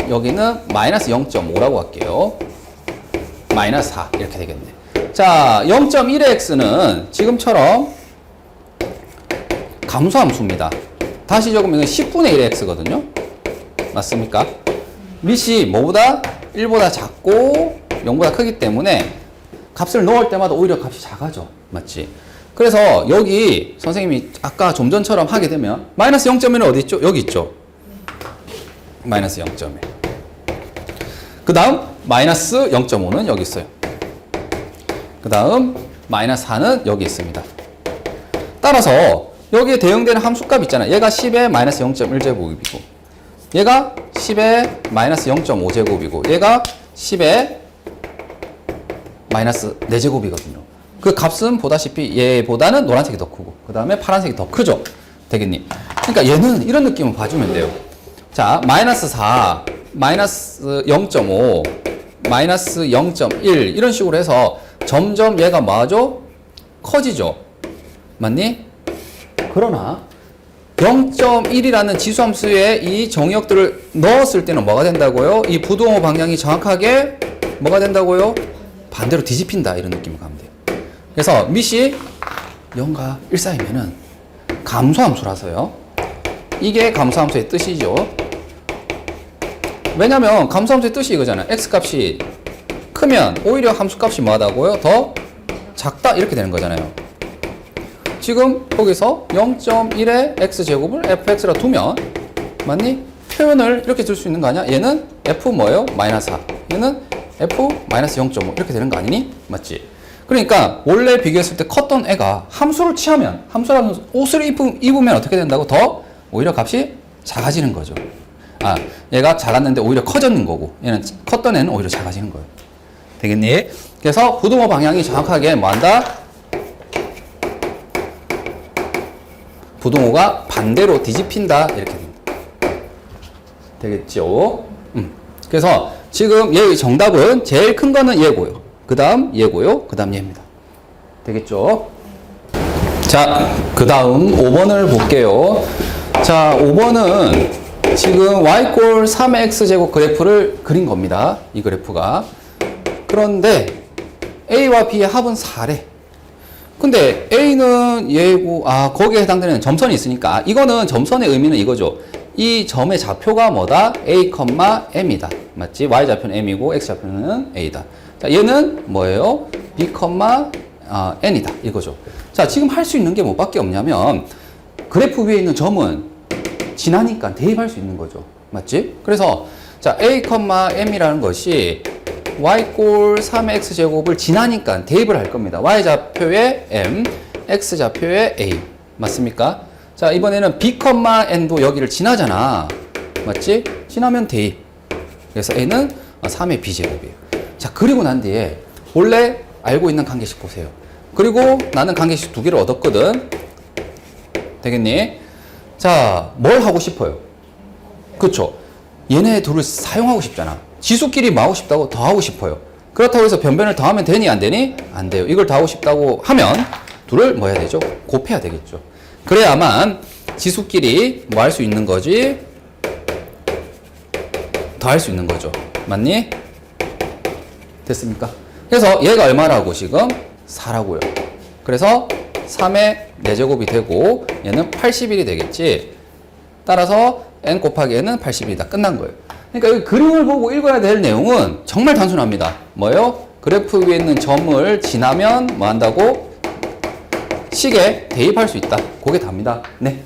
여기는 마이너스 0.5라고 할게요. 마이너스 4 이렇게 되겠네. 자, 0.1의 x는 지금처럼 감소함수입니다. 다시 적으면 10분의 1의 x거든요. 맞습니까? 밑이 뭐보다 1보다 작고 0보다 크기 때문에 값을 넣을 때마다 오히려 값이 작아져. 맞지? 그래서 여기 선생님이 아까 좀 전처럼 하게 되면 마이너스 0.1은 어디 있죠? 여기 있죠? 마이너스 0.1. 그 다음 마이너스 0.5는 여기 있어요. 그 다음 마이너스 4는 여기 있습니다. 따라서 여기에 대응되는 함수값 있잖아요. 얘가 10의 마이너스 0.1제곱이고 얘가 10의 마이너스 0.5제곱이고 얘가 10의 마이너스 4제곱이거든요. 그 값은 보다시피 얘보다는 노란색이 더 크고 그 다음에 파란색이 더 크죠. 되겠니? 그러니까 얘는 이런 느낌을 봐주면 돼요. 자, 마이너스 4, 마이너스 0.5, 마이너스 0.1 이런 식으로 해서 점점 얘가 뭐하죠? 커지죠. 맞니? 그러나 0.1이라는 지수함수에 이 정의역들을 넣었을 때는 뭐가 된다고요? 이 부등호 방향이 정확하게 뭐가 된다고요? 반대로 뒤집힌다. 이런 느낌을 가면 돼요. 그래서 밑이 0과 1 사이면은 감소함수라서요. 이게 감소함수의 뜻이죠. 왜냐면 감소함수의 뜻이 이거잖아요. x값이 크면 오히려 함수값이 뭐하다고요? 더 작다 이렇게 되는 거잖아요. 지금 거기서 0.1의 x제곱을 fx라 두면 맞니? 표현을 이렇게 쓸 수 있는 거 아니야? 얘는 f 뭐예요? 마이너스 4. 얘는 f 마이너스 0.5 이렇게 되는 거 아니니? 맞지? 그러니까 원래 비교했을 때 컸던 애가 함수를 취하면 함수라는 옷을 입으면 어떻게 된다고? 더 오히려 값이 작아지는 거죠. 아, 얘가 작았는데 오히려 커졌는 거고 얘는 컸던 애는 오히려 작아지는 거예요. 되겠니? 그래서 부등호 방향이 정확하게 뭐한다? 부등호가 반대로 뒤집힌다 이렇게 됩니다. 되겠죠? 그래서 지금 얘의 정답은 제일 큰 거는 얘고요. 그 다음 얘고요. 그 다음 얘입니다. 되겠죠? 자, 그 다음 5번을 볼게요. 자, 5번은 지금 y 꼴 3의 x제곱 그래프를 그린 겁니다. 이 그래프가. 그런데 a와 b의 합은 4래. 근데 A는 얘고, 거기에 해당되는 점선이 있으니까, 이거는 점선의 의미는 이거죠. 이 점의 좌표가 뭐다? A, M이다. 맞지? Y좌표는 M이고, X좌표는 A다. 자, 얘는 뭐예요? B, n이다 이거죠. 자, 지금 할 수 있는 게 뭐밖에 없냐면 그래프 위에 있는 점은 지나니까 대입할 수 있는 거죠. 맞지? 그래서 자, a, m이라는 것이 y 꼴 3의 x제곱을 지나니까 대입을 할 겁니다. y좌표에 m, x좌표에 a. 맞습니까? 자, 이번에는 b, n도 여기를 지나잖아. 맞지? 지나면 대입. 그래서 a는 3의 b제곱이에요. 자, 그리고 난 뒤에 원래 알고 있는 관계식 보세요. 그리고 나는 관계식 두 개를 얻었거든. 되겠니? 자, 뭘 하고 싶어요? 그쵸? 얘네 둘을 사용하고 싶잖아. 지수끼리 뭐 하고 싶다고? 더하고 싶어요. 그렇다고 해서 변변을 더하면 되니 안 되니? 안 돼요. 이걸 더하고 싶다고 하면 둘을 뭐 해야 되죠? 곱해야 되겠죠. 그래야만 지수끼리 뭐 할 수 있는 거지? 더할 수 있는 거죠. 맞니? 됐습니까? 그래서 얘가 얼마라고 지금? 4라고요. 그래서 3의 4제곱이 되고 얘는 81이 되겠지. 따라서 n 곱하기 n은 80이다. 끝난 거예요. 그러니까 이 그림을 보고 읽어야 될 내용은 정말 단순합니다. 뭐요? 그래프 위에 있는 점을 지나면 뭐 한다고? 식에 대입할 수 있다. 그게 답니다. 네.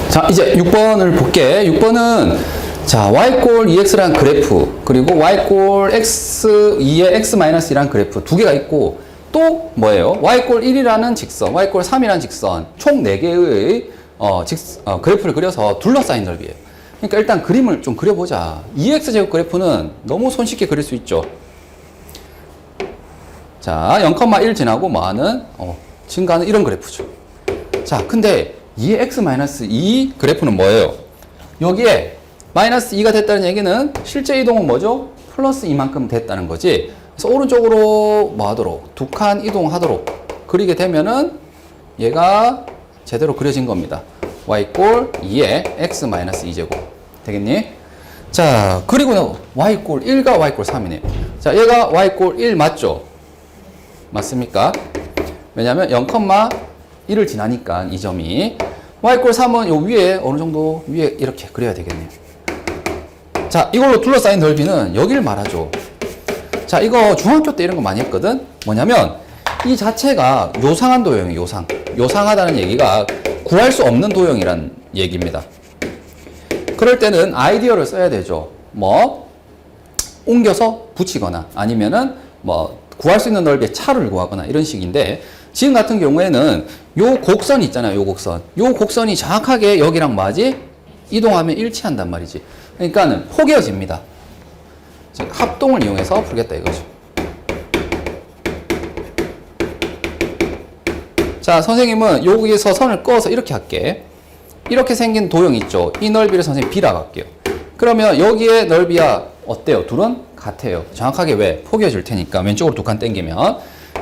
자, 이제 6번을 볼게. 6번은 자, y꼴 2x란 그래프, 그리고 y꼴 x2의 x-2란 그래프 두 개가 있고, 또 뭐예요? y꼴 1이라는 직선, y꼴 3이라는 직선, 총 4개의 그래프를 그려서 둘러싸인 넓이에요. 그러니까 일단 그림을 좀 그려보자. 2x제곱 그래프는 너무 손쉽게 그릴 수 있죠. 자, 0,1 지나고 뭐하는? 증가하는 이런 그래프죠. 자, 근데 2의 x-2 그래프는 뭐예요? 여기에 마이너스 2가 됐다는 얘기는 실제 이동은 뭐죠? 플러스 2만큼 됐다는 거지. 그래서 오른쪽으로 뭐 하도록? 두 칸 이동하도록 그리게 되면은 얘가 제대로 그려진 겁니다. y꼴 2의 x-2제곱. 되겠니? 자, 그리고 y꼴 1과 y꼴 3이네요. 자, 얘가 y꼴 1 맞죠? 맞습니까? 왜냐면 0,1을 지나니까 이 점이. y꼴 3은 요 위에 어느 정도 위에 이렇게 그려야 되겠네요. 자, 이걸로 둘러싸인 넓이는 여기를 말하죠. 자, 이거 중학교 때 이런 거 많이 했거든? 뭐냐면 이 자체가 요상한 도형이에요. 요상하다는 얘기가 구할 수 없는 도형이란 얘기입니다. 그럴 때는 아이디어를 써야 되죠. 뭐 옮겨서 붙이거나 아니면은 뭐 구할 수 있는 넓이의 차를 구하거나 이런 식인데, 지금 같은 경우에는 요 곡선 있잖아요. 요 곡선이 정확하게 여기랑 뭐하지? 이동하면 일치한단 말이지. 그러니까는 포개어집니다. 합동을 이용해서 풀겠다 이거죠. 자, 선생님은 여기에서 선을 그어서 이렇게 할게. 이렇게 생긴 도형 있죠. 이 넓이를 선생님 B라고 할게요. 그러면 여기에 넓이야 어때요? 둘은 같아요. 정확하게 왜? 포개어질 테니까 왼쪽으로 두 칸 당기면.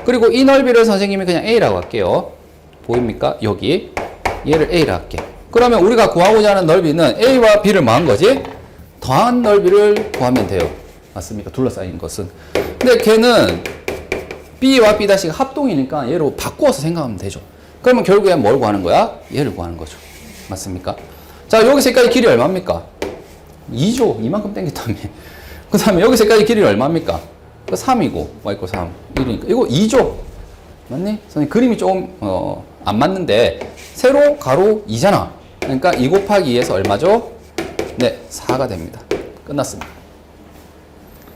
그리고 이 넓이를 선생님이 그냥 A라고 할게요. 보입니까? 여기 얘를 A라고 할게. 그러면 우리가 구하고자 하는 넓이는 A와 B를 뭐한 거지? 더한 넓이를 구하면 돼요. 맞습니까? 둘러싸인 것은. 근데 걔는 B와 B' 합동이니까 얘로 바꾸어서 생각하면 되죠. 그러면 결국엔 뭘 구하는 거야? 얘를 구하는 거죠. 맞습니까? 자, 여기서까지 길이 얼마입니까? 2죠. 이만큼 당겼다며. 그 다음에 여기서까지 길이 얼마입니까? 3이고 y꼴 3, 1이니까 이거 2죠. 맞니? 선생님 그림이 조금 안 맞는데 세로 가로 2잖아. 그러니까 2 곱하기 2에서 얼마죠? 네, 4가 됩니다. 끝났습니다.